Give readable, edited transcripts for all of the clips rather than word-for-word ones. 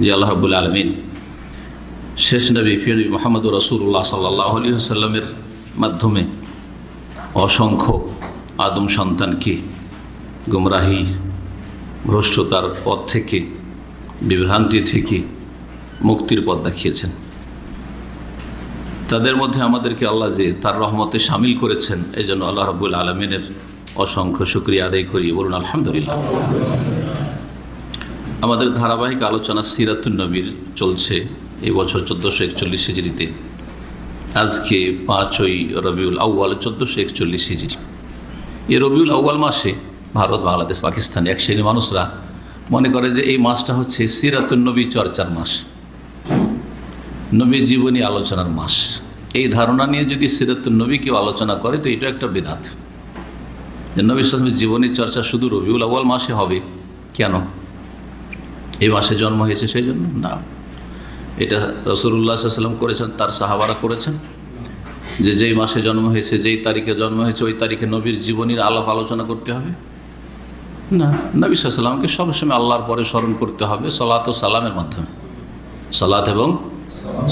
যে আল্লাহ রাব্বুল আলামিন শেষ নবী প্রিয় নবী মুহাম্মদ রাসূলুল্লাহ সাল্লাল্লাহু আলাইহি ওয়াসাল্লামের মাধ্যমে অসংখ্য আদম সন্তানকে গুমরাহি ভ্রষ্টতার পথ থেকে, বিভ্রান্তি থেকে মুক্তির পথ দেখিয়েছেন। তাদের মধ্যে আমাদেরকে আল্লাহ যে তার রহমতে শামিল করেছেন, এই জন্য আল্লাহ রাব্বুল আলামিনের অসংখ্য শুকরিয়া আদায় করি, বলুন আলহামদুলিল্লাহ। আমাদের ধারাবাহিক আলোচনা সিরাতুন নবীর চলছে এই বছর 1441 হিজরিতে। আজকে 5ই রবিউল আউয়াল 1441 হিজরি। এই রবিউল আউয়াল মাসে ভারত, বাংলাদেশ, পাকিস্তান এক শ্রেণীর মানুষরা মনে করে যে এই মাসটা হচ্ছে সিরাতুন নবী চর্চার মাস, নবীর জীবনী আলোচনার মাস। এই ধারণা নিয়ে যদি সিরাতুন নবী কেউ আলোচনা করে তো এটা একটা বিদআত, যে নবী সাল্লাল্লাহু আলাইহি ওয়াসাল্লামের জীবনীর চর্চা শুধু রবিউল আউয়াল মাসে হবে। কেন? এই মাসে জন্ম হয়েছে সেই জন্য না। এটা রাসূলুল্লাহ সাল্লাল্লাহু আলাইহি ওয়াসাল্লাম করেছেন, তার সাহাবারা করেছেন, যে যেই মাসে জন্ম হয়েছে, যেই তারিখে জন্ম হয়েছে, ওই তারিখে নবীর জীবনীর আলাপ আলোচনা করতে হবে না। নবী সাল্লাল্লাহু আলাইহি ওয়াসাল্লামকে সবসময় আল্লাহর পরে স্মরণ করতে হবে সালাত ও সালামের মাধ্যমে, সালাত এবং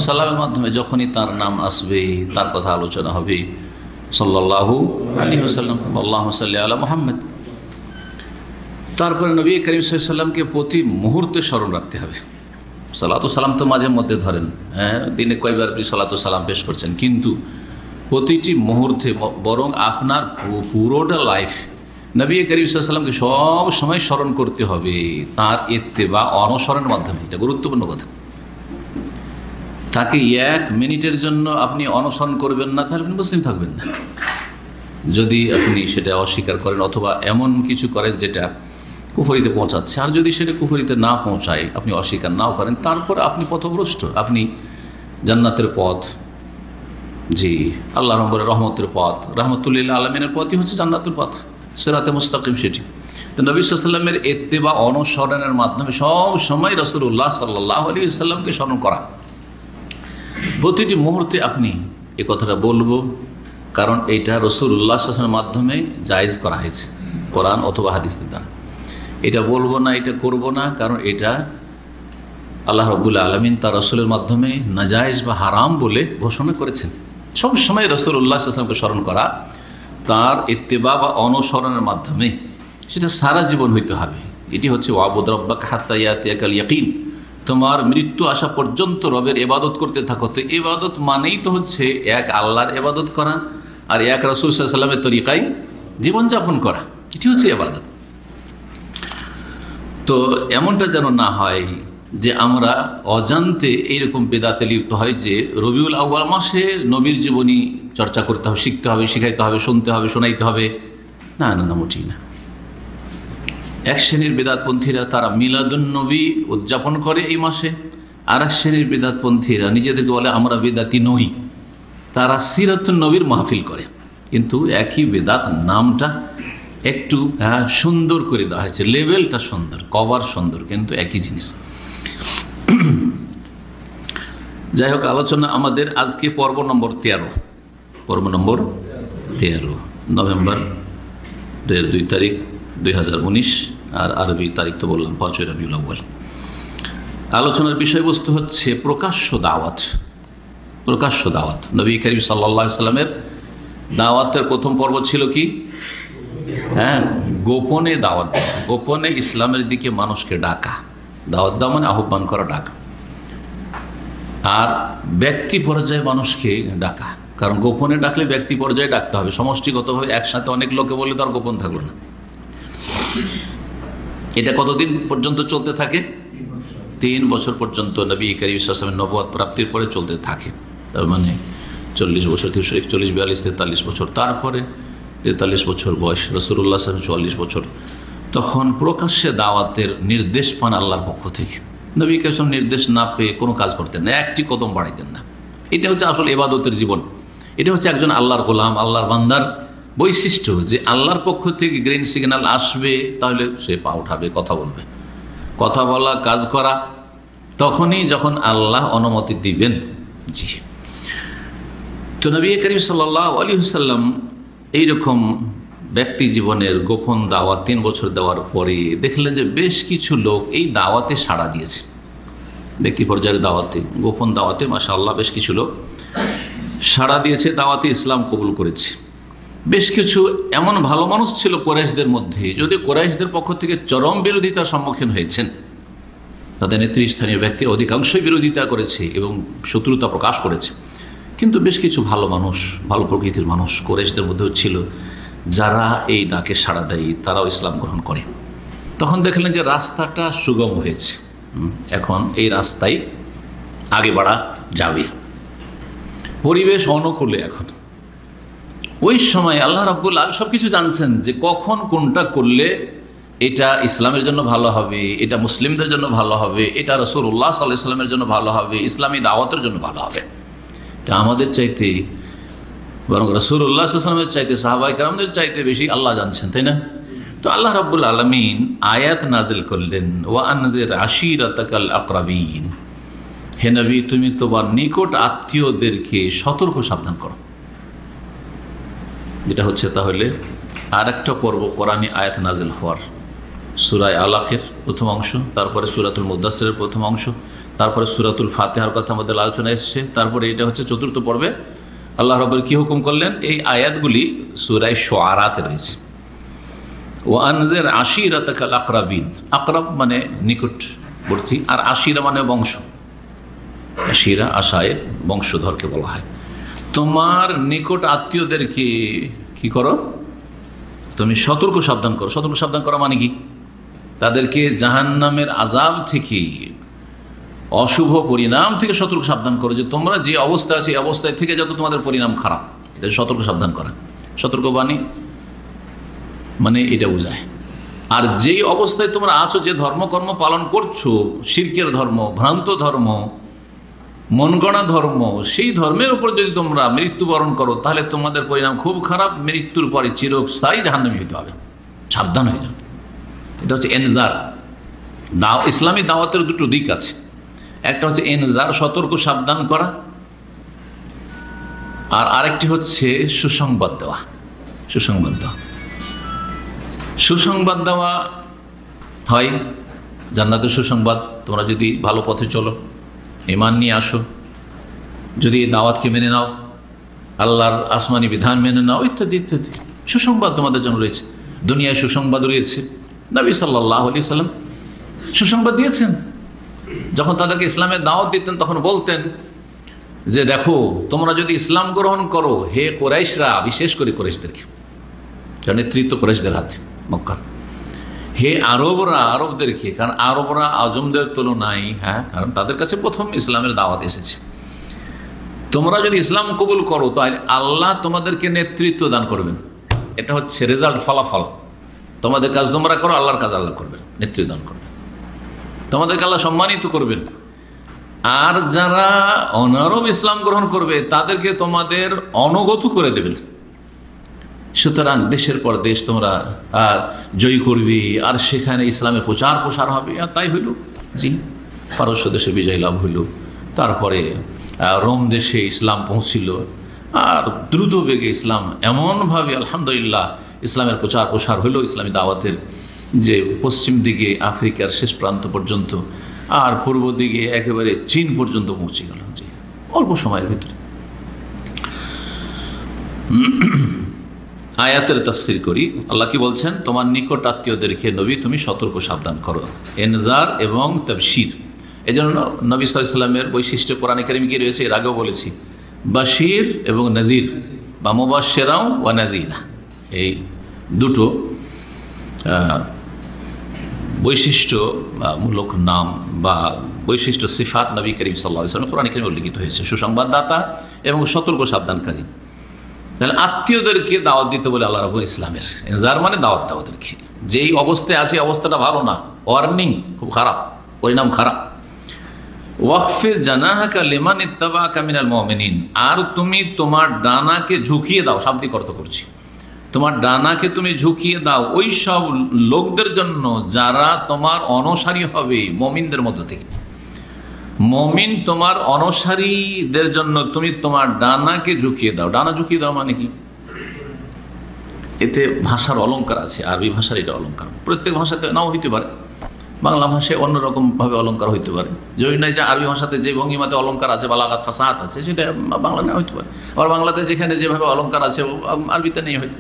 সালামের মাধ্যমে। যখনই তার নাম আসবে, তার কথা আলোচনা হবে, সাল্লাল্লাহু আলাইহি ওয়াসাল্লাম, আল্লাহুম্মা সাল্লি আলা মুহাম্মদ। তারপরে নবী করিম সাল্লাল্লাহু আলাইহি ওয়াসাল্লামকে প্রতি মুহূর্তে স্মরণ রাখতে হবে। সালাত ও সালাম তো মাঝে মধ্যে ধরেন, দিনে কয়বার আপনি সালাত ও সালাম পেশ করছেন, কিন্তু প্রতিটি মুহূর্তে, বরং আপনার পুরোটা লাইফ নবী করিম সাল্লাল্লাহু আলাইহি ওয়াসাল্লামকে সব সময় স্মরণ করতে হবে, তার ইত্তেবা অনুসরণের মাধ্যমে। এটা গুরুত্বপূর্ণ কথা। তাকে 1 মিনিটের জন্য আপনি অনুসরণ করবেন না, তাহলে আপনি মুসলিম থাকবেন না। যদি আপনি সেটা অস্বীকার করেন অথবা এমন কিছু করেন যেটা কুফরিতে পৌঁছাচ্ছে, আর যদি সেটা কুফরিতে না পৌঁছায়, আপনি অস্বীকার নাও করেন, তারপর আপনি পথভ্রষ্ট, আপনি জান্নাতের পথ, জি আল্লাহ রাব্বুল রহমতের পথ, রাহমাতুল আলামিনের পথই হচ্ছে জান্নাতের পথ, সিরাতে মুস্তাকিম সেটি। তো নবী সাল্লাল্লাহু আলাইহি ওয়াসাল্লামের ইত্তেবা অনুসরণের মাধ্যমে সব সময় রাসূলুল্লাহ সাল্লাল্লাহু আলাইহি ওয়াসাল্লামকে স্মরণ করা। প্রতিটি মুহূর্তে আপনি এই কথাটা বলবো, কারণ এইটা রাসূলুল্লাহ সাল্লাল্লাহু আলাইহি ওয়াসাল্লামের মাধ্যমে জায়েজ করা হয়েছে, কোরআন অথবা হাদিসের দ্বারা। এটা বলবো না, এটা করব না, কারণ এটা আল্লাহ রাব্বুল আলামিন তার রাসূলের মাধ্যমে নাজায়েজ বা হারাম বলে ঘোষণা করেছেন। সব সময় রাসূলুল্লাহ সাল্লাল্লাহু আলাইহি ওয়াসাল্লামকে স্মরণ করা, তার ইত্তেবা বা অনুসরণের মাধ্যমে, সেটা সারা জীবন হইতে হবে। এটি হচ্ছে ওয়াবুদ রাব্বাকা হাত্তা ইয়াতিয়াকাল ইয়াকিন, তোমার মৃত্যু আসা পর্যন্ত রবের ইবাদত করতে থাকো। তো ইবাদত মানেই তো হচ্ছে এক আল্লাহর ইবাদত করা আর এক রাসূল সাল্লাল্লাহু আলাইহি ওয়াসাল্লামের তরিকায় জীবনযাপন করা, এটি হচ্ছে ইবাদত। তো এমনটা যেন না হয় যে আমরা অজান্তে এইরকম বেদাতে লিপ্ত হয় যে রবিউল আউয়াল মাসে নবীর জীবনী চর্চা করতে হবে, শিখতে হবে, শিখাইতে হবে, শুনতে হবে, শোনাইতে হবে। না না না, মোটেই না। এক শ্রেণীর বেদাতপন্থীরা তারা মিলাদুন নবী উদযাপন করে এই মাসে, আর এক শ্রেণীর বেদাতপন্থীরা নিজেদেরকে বলে আমরা বেদাতি নই, তারা সিরাতুন নবীর মাহফিল করে। কিন্তু একই বেদাত, নামটা একটু সুন্দর করে দেওয়া হয়েছে, লেভেলটা সুন্দর, কভার সুন্দর, কিন্তু একই জিনিস। যাই হোক, আলোচনা আমাদের আজকে পর্ব নম্বর 13, নভেম্বর 2 তারিখ 2019, আর আরবি তারিখ তো বললাম 5 রবিউল আউয়াল। আলোচনার বিষয়বস্তু হচ্ছে প্রকাশ্য দাওয়াত। নবী করিম সাল্লাল্লাহু আলাইহি ওয়াসাল্লামের দাওয়াতের প্রথম পর্ব ছিল কি? গোপনে দাওয়াত, গোপনে ইসলামের দিকে মানুষকে ডাকা। দাওয়াত দেওয়া মানে আহ্বান করা, ডাকা। আর ব্যক্তি পর্যায়ে মানুষকে ডাকা, কারণ গোপনে ডাকলে ব্যক্তি পর্যায়ে ডাকতে হবে, সমষ্টিগতভাবে একসাথে অনেক লোকে বলে তার গোপন থাকলো না। এটা কতদিন পর্যন্ত চলতে থাকে? 3 বছর পর্যন্ত নবী করিম সাল্লাল্লাহু আলাইহি ওয়াসাল্লামের নবুয়ত প্রাপ্তির পরে চলতে থাকে। তার মানে 40 বছর, 41, 42, 43 বছর। তারপরে 43 বছর বয়স, রাসূলুল্লাহ সাল্লাল্লাহু আলাইহি ওয়াসাল্লাম 44 বছর। তখন প্রকাশ্যে দাওয়াতের নির্দেশ পান আল্লাহর পক্ষ থেকে। নবী করিম সাল্লাল্লাহু আলাইহি ওয়াসাল্লাম নির্দেশ না পেয়ে কোনো কাজ করতেন না, একটি কদম বাড়াইতেন না। এটা হচ্ছে আসলে ইবাদতের জীবন। এটা হচ্ছে একজন আল্লাহর গোলাম, আল্লাহর বান্দার বৈশিষ্ট্য, যে আল্লাহর পক্ষ থেকে গ্রিন সিগন্যাল আসবে তাহলে সে পা উঠাবে, কথা বলবে। কথা বলা, কাজ করা তখনই যখন আল্লাহ অনুমতি দিবেন। জি, তো নবী করিম সাল্লাল্লাহু আলাইহি ওয়াসাল্লাম এইরকম ব্যক্তি জীবনের গোপন দাওয়াত 3 বছর দেওয়ার পরে দেখলেন যে বেশ কিছু লোক এই দাওয়াতে সাড়া দিয়েছে। ব্যক্তি পর্যায়ের দাওয়াতে, গোপন দাওয়াতে মাশাআল্লাহ বেশ কিছু লোক সাড়া দিয়েছে, দাওয়াতে ইসলাম কবুল করেছে। বেশ কিছু এমন ভালো মানুষ ছিল কুরাইশদের মধ্যে, যদি কুরাইশদের পক্ষ থেকে চরম বিরোধিতার সম্মুখীন হয়েছেন, তাদের নেতৃস্থানীয় ব্যক্তির অধিকাংশই বিরোধিতা করেছে এবং শত্রুতা প্রকাশ করেছে, কিন্তু বেশ কিছু ভালো মানুষ, ভালো প্রকৃতির মানুষ কুরাইশদের মধ্যেও ছিল যারা এই ডাকে সাড়া দেয়, তারাও ইসলাম গ্রহণ করে। তখন দেখলেন যে রাস্তাটা সুগম হয়েছে, এখন এই রাস্তায় আগে বাড়া যাবে, পরিবেশ অনুকূলে। এখন ওই সময় আল্লাহ রাব্বুল আলামিন সব কিছু জানছেন যে কখন কোনটা করলে এটা ইসলামের জন্য ভালো হবে, এটা মুসলিমদের জন্য ভালো হবে, এটা রাসূলুল্লাহ সাল্লাল্লাহু আলাইহি ওয়াসাল্লামের জন্য ভালো হবে, ইসলামী দাওয়াতের জন্য ভালো হবে। এটা আমাদের চাইতে বরং রাসূলুল্লাহ সাল্লাল্লাহু আলাইহি ওয়াসাল্লামের চাইতে, সাহাবায়ে কেরামদের চাইতে বেশি আল্লাহ জানছেন, তাই না? তো আল্লাহ রাব্বুল আলামিন আয়াত নাজিল করলেন, ওয়া আনজির আশিরাতাকাল আকরাবিন, হে নবী তুমি তোমার নিকট আত্মীয়দেরকে সতর্ক সাবধান করো। যেটা হচ্ছে তাহলে আর একটা পর্ব কোরআনী আয়াত নাজিল হওয়ার, সূরা আলাকের প্রথম অংশ, তারপরে সূরাতুল মুদাসসিরের প্রথম অংশ, তারপরে সূরাতুল ফাতিহার কথা আমাদের আলোচনা এসেছে, তারপরে এটা হচ্ছে চতুর্থ পর্বে আল্লাহ রাব্বুল কি হুকুম করলেন। এই আয়াতগুলি সূরা শুআরাতে রয়েছে। ও আনজির আশিরাতাকাল আকরাবিন, আকরাব মানে নিকটবর্তী, আর আশিরা মানে বংশ, আশিরা আশায়ের বংশধরকে বলা হয়। তোমার নিকট আত্মীয়দেরকে কি করো, তুমি সতর্ক সাবধান করো। সতর্ক সাবধান করা মানে কি? তাদেরকে জাহান্নামের আযাব থেকে, অশুভ পরিণাম থেকে সতর্ক সাবধান করো, যে তোমরা যে অবস্থা আছে এই অবস্থায় থেকে যত তোমাদের পরিণাম খারাপ, এটা সতর্ক সাবধান করা। সতর্কবাণী মানে এটা বোঝায়। আর যেই অবস্থায় তোমরা আছো, যে ধর্মকর্ম পালন করছো, শিরকের ধর্ম, ভ্রান্ত ধর্ম, মনগড়া ধর্ম, সেই ধর্মের উপর যদি তোমরা মৃত্যুবরণ করো তাহলে তোমাদের পরিণাম খুব খারাপ, মৃত্যুর পরে চিরস্থায়ী জাহান্নামী হতে হবে, সাবধান হয়ে যাও। এটা হচ্ছে এনজার। ইসলামী দাওয়াতের দুটো দিক আছে, একটা হচ্ছে এনজার, সতর্ক সাবধান করা, আর আরেকটি হচ্ছে সুসংবাদ দেওয়া। সুসংবাদ দেওয়া, সুসংবাদ দেওয়া হয় জান্নাতের সুসংবাদ, তোমরা যদি ভালো পথে চলো, ঈমান নিয়ে আসো, যদি এই দাওয়াতকে মেনে নাও, আল্লাহর আসমানি বিধান মেনে নাও, ইত্যাদি ইত্যাদি সুসংবাদ তোমাদের জন্য রয়েছে। দুনিয়ায় সুসংবাদ রয়েছে, নবী সাল্লাল্লাহু আলাইহি ওয়াসাল্লাম সুসংবাদ দিয়েছেন। যখন তাদেরকে ইসলামের দাওয়াত দিতেন তখন বলতেন যে দেখো তোমরা যদি ইসলাম গ্রহণ করো, হে কুরাইশরা, বিশেষ করে কুরাইশদেরকে, যার নেতৃত্ব কুরাইশদের হাতে মক্কার, হে আরবরা, আরবদেরকে, কারণ আরবরা আজমদের তুলনায়, কারণ তাদের কাছে প্রথম ইসলামের দাওয়াত এসেছে, তোমরা যদি ইসলাম কবুল করো তাহলে আল্লাহ তোমাদেরকে নেতৃত্ব দান করবেন। এটা হচ্ছে রেজাল্ট, ফলাফল। তোমাদের কাজ তোমরা করো, আল্লাহর কাজ আল্লাহ করবেন, নেতৃত্ব দান করবেন, তোমাদেরকে আল্লাহ সম্মানিত করবেন। আর যারা অনারব ইসলাম গ্রহণ করবে তাদেরকে তোমাদের অনুগত করে দেবেন। সুতরাং দেশের পর দেশ তোমরা জয়ী করবে, আর সেখানে ইসলামের প্রচার প্রসার হবে। আর তাই হইল, জি, পারস্য দেশে বিজয় লাভ হইল, তারপরে রোম দেশে ইসলাম পৌঁছিল, আর দ্রুত বেগে ইসলাম এমনভাবে আলহামদুলিল্লাহ ইসলামের প্রচার প্রসার হইল, ইসলামী দাওয়াতের যে পশ্চিম দিকে আফ্রিকার শেষ প্রান্ত পর্যন্ত, আর পূর্ব দিকে একেবারে চীন পর্যন্ত পৌঁছে গেল, জি, অল্প সময়ের ভিতরে। আয়াতের তাফসীর করি, আল্লাহ কি বলছেন, তোমার নিকট আত্মীয়দেরকে নবী তুমি সতর্ক সাবধান করো। এনজার এবং তাবশীর, এই জন্য নবী সাল্লাল্লাহু আলাইহি ওয়াসাল্লামের বৈশিষ্ট্য কোরআনে কারিমে কি রয়েছে, এর আগেও বলেছি, বাশির এবং নাজির, বা মুবাশশিরাও ওয়া নাজিরা, এই দুটো বৈশিষ্ট্যমূলক নাম বা বৈশিষ্ট্য সিফাত নবী করিম সাল্লাল্লাহু আলাইহি ওয়াসাল্লাম কোরআনে কারিমে উল্লেখিত হয়েছে, সুসংবাদদাতা এবং সতর্ক সাবধানকারী। তাহলে আত্মীয়দেরকে দাওয়াত দিতে বলে আল্লাহ রাব্বুল ইসলামের, যার মানে দাওয়াত দাও ওদেরকে, যেই অবস্থায় আছে অবস্থাটা ভালো না, ওয়ার্নিং, খুব খারাপ, পরিণাম খারাপ। ওয়াকফির জানাহাকা লিমান ইত্তাবাআকা মিনাল মুমিনিন, আর তুমি তোমার ডানাকে ঝুঁকিয়ে দাও, শাব্দিক অর্থ করছি, তোমার ডানাকে তুমি ঝুঁকিয়ে দাও ওই সব লোকদের জন্য যারা তোমার অনুসারী হবে মুমিনদের মধ্য থেকে। মুমিন তোমার অনুসারীদের জন্য তুমি তোমার ডানাকে ঝুঁকিয়ে দাও। ডানা ঝুঁকিয়ে দাও মানে কি? এতে ভাষার অলঙ্কার আছে, আরবি ভাষার এটা অলঙ্কার, প্রত্যেক ভাষাতে নাও হইতে পারে, বাংলা ভাষায় অন্যরকমভাবে অলঙ্কার হইতে পারে, যদি নয় যে আরবি ভাষাতে যে ভঙ্গিমাতে অলঙ্কার আছে, বালাগাত ফাসাহাত আছে, সেটা বাংলা না হইতে পারে। আবার বাংলাতে যেখানে যেভাবে অলঙ্কার আছে আরবিতে নেই হয়তো।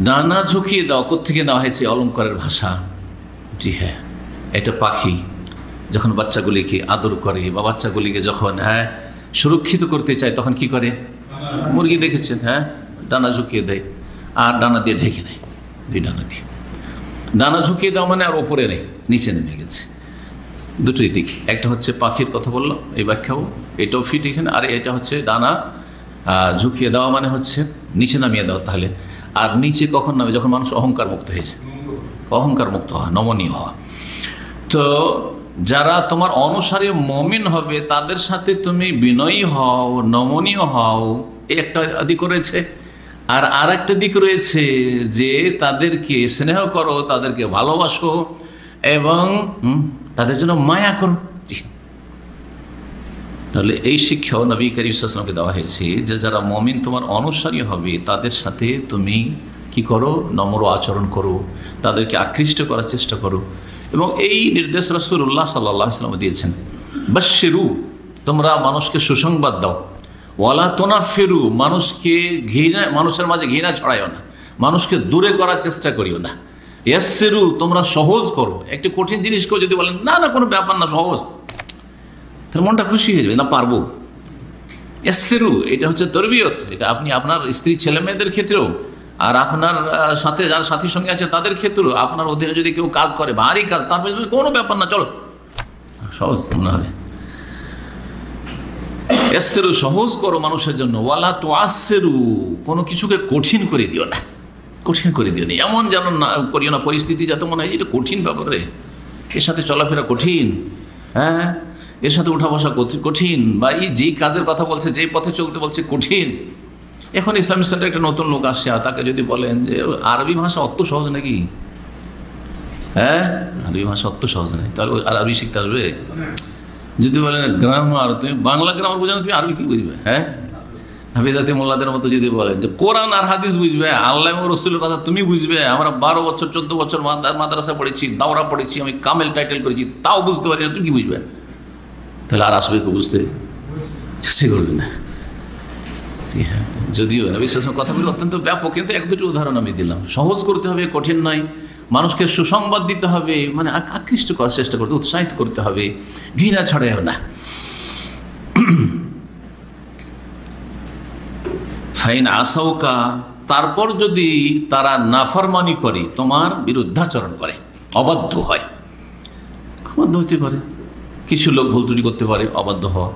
ডানা ঝুঁকিয়ে দাও, কোত্থেকে নেওয়া হয়েছে অলঙ্কারের ভাষা? জি হ্যাঁ, এটা পাখি যখন বাচ্চাগুলিকে আদর করে বা বাচ্চাগুলিকে যখন সুরক্ষিত করতে চায় তখন কি করে? মুরগি দেখেছেন, ডানা ঝুঁকিয়ে দেয় আর ডানা দিয়ে ঢেকে নেয়, দুই ডানা দিয়ে। ডানা ঝুঁকিয়ে দেওয়া মানে আর ওপরে নেই, নিচে নেমে গেছে। দুটোই দিক, একটা হচ্ছে পাখির কথা বললাম, এই ব্যাখ্যাও এটাও ফিট এখানে। আর এটা হচ্ছে ডানা ঝুঁকিয়ে দেওয়া মানে হচ্ছে নিচে নামিয়ে দেওয়া। তাহলে আর নিচে কখন নামে? যখন মানুষ অহংকার মুক্ত হয়ে যায়, অহংকার মুক্ত হওয়া, নমনীয় হওয়া। তো যারা তোমার অনুসারী মুমিন হবে তাদের সাথে তুমি বিনয়ী হও, নমনীয় হও, এই একটা দিক রয়েছে। আর একটা দিক রয়েছে যে তাদেরকে স্নেহ করো, তাদেরকে ভালোবাসো এবং তাদের জন্য মায়া করো। তাহলে এই শিক্ষাও নবী করিম সাল্লাল্লাহু আলাইহি ওয়াসাল্লামকে দেওয়া হয়েছে যে যারা মুমিন তোমার অনুসারী হবে তাদের সাথে তুমি কি করো? নম্র আচরণ করো, তাদেরকে আকৃষ্ট করার চেষ্টা করো। এবং এই নির্দেশ রাসূলুল্লাহ সাল্লাল্লাহু আলাইহি ওয়াসাল্লাম দিয়েছেন। বাশশিরু, তোমরা মানুষকে সুসংবাদ দাও। ওয়ালা তুনাফিরু, মানুষকে ঘৃণা, মানুষের মাঝে ঘৃণা ছড়াইও না, মানুষকে দূরে করার চেষ্টা করিও না। ইয়াসসিরু, তোমরা সহজ করো। একটি কঠিন জিনিসকেও যদি বলেন না না কোনো ব্যাপার না, সহজ, তার মনটা খুশি হয়ে যাবে, না পারবো। ইয়াসসিরু, এটা হচ্ছে তরবিয়ত। এটা আপনি আপনার স্ত্রী ছেলে মেয়েদের ক্ষেত্রেও, আর আপনার সাথে যার সাথীর সঙ্গে আছে তাদের ক্ষেত্রেও, আপনার অধীনে যদি কেউ কাজ করে, ভারী কাজ, তারপরে কোনো ব্যাপার না, চলো, সহজ মনে হবে। ইয়াসসিরু, সহজ করো মানুষের জন্য। ওয়ালা তুআসসিরু, কোনো কিছুকে কঠিন করে দিও না, কঠিন করে দিও না। এমন যেন না করিও না পরিস্থিতি যাতে মনে হয় এটা কঠিন ব্যাপার রে, এর সাথে চলাফেরা কঠিন, এর সাথে উঠা বসা কঠিন, বা এই যেই কাজের কথা বলছে, যেই পথে চলতে বলছে কঠিন। এখন ইসলামী সেন্টারে একটা নতুন লোক আসছে, তাকে যদি বলেন যে আরবি ভাষা অত সহজ নাকি, আরবি ভাষা অত সহজ নাকি, তাহলে আরবি শিখতে আসবে। যদি বলেন গ্রামার, তুমি বাংলা গ্রামার বুঝবে না, তুমি আরবি কি বুঝবে? হাফিজাতি মোল্লাদের মতো যদি বলেন যে কোরআন আর হাদিস বুঝবে, আল্লাহ এবং রাসূলের কথা তুমি বুঝবে, আমরা 12 বছর 14 বছর মাদ্রাসা পড়েছি, দাওরা পড়েছি, আমি কামেল টাইটেল করেছি, তাও বুঝতে পারি না, তুমি কি বুঝবে? তাহলে আর আসবে কেউ বুঝতে? চেষ্টা করবে না। জি হ্যাঁ, যদিও নবী সাল্লাল্লাহু আলাইহি ওয়াসাল্লাম কথাগুলো অত্যন্ত ব্যাপক, কিন্তু এক দুটি উদাহরণ আমি দিলাম। সহজ করতে হবে, কঠিন নয়। মানুষকে সুসংবাদ দিতে হবে, মানে আকৃষ্ট করার চেষ্টা করতে, উৎসাহিত করতে হবে, ঘৃণা ছড়ায়ও না। ফাইন আসাউকা, তারপর যদি তারা নাফরমানি করে, তোমার বিরুদ্ধাচরণ করে, অবাধ্য হয়, অবাধ্য হতে পারে, কিছু লোক ভুল ত্রুটি করতে পারে, অবাধ্য হওয়া।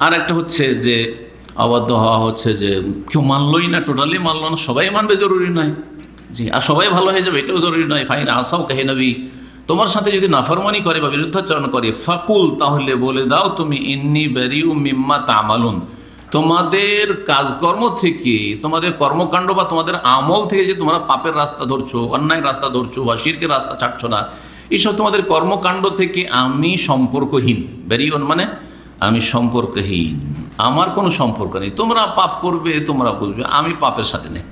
আর একটা হচ্ছে যে অবাধ্য হওয়া হচ্ছে যে কেউ মানলই না, টোটালি মানলো না, সবাই মানবে জরুরি নয়, জি, আর সবাই ভালো হয়ে যাবে এটাও জরুরি নয়। ফাইন আসাউকা, হে নবী, তোমার সাথে যদি নাফরমানি করে বা বিরুদ্ধাচরণ করে, ফাকুল, তাহলে বলে দাও তুমি, ইন্নী বারিউ মিম্মা তা'মালুন, তোমাদের কাজকর্ম থেকে, তোমাদের কর্মকাণ্ড বা তোমাদের আমল থেকে যে তোমরা পাপের রাস্তা ধরছো, অন্যায় রাস্তা ধরছো বা শিরকের রাস্তা ছাড়ছো না, এইসব তোমাদের কর্মকাণ্ড থেকে আমি সম্পর্কহীন। বেরিয়ন মানে আমি সম্পর্কহীন, আমার কোনো সম্পর্ক নেই। তোমরা পাপ করবে, তোমরা বুঝবে, আমি পাপের সাথে নেই।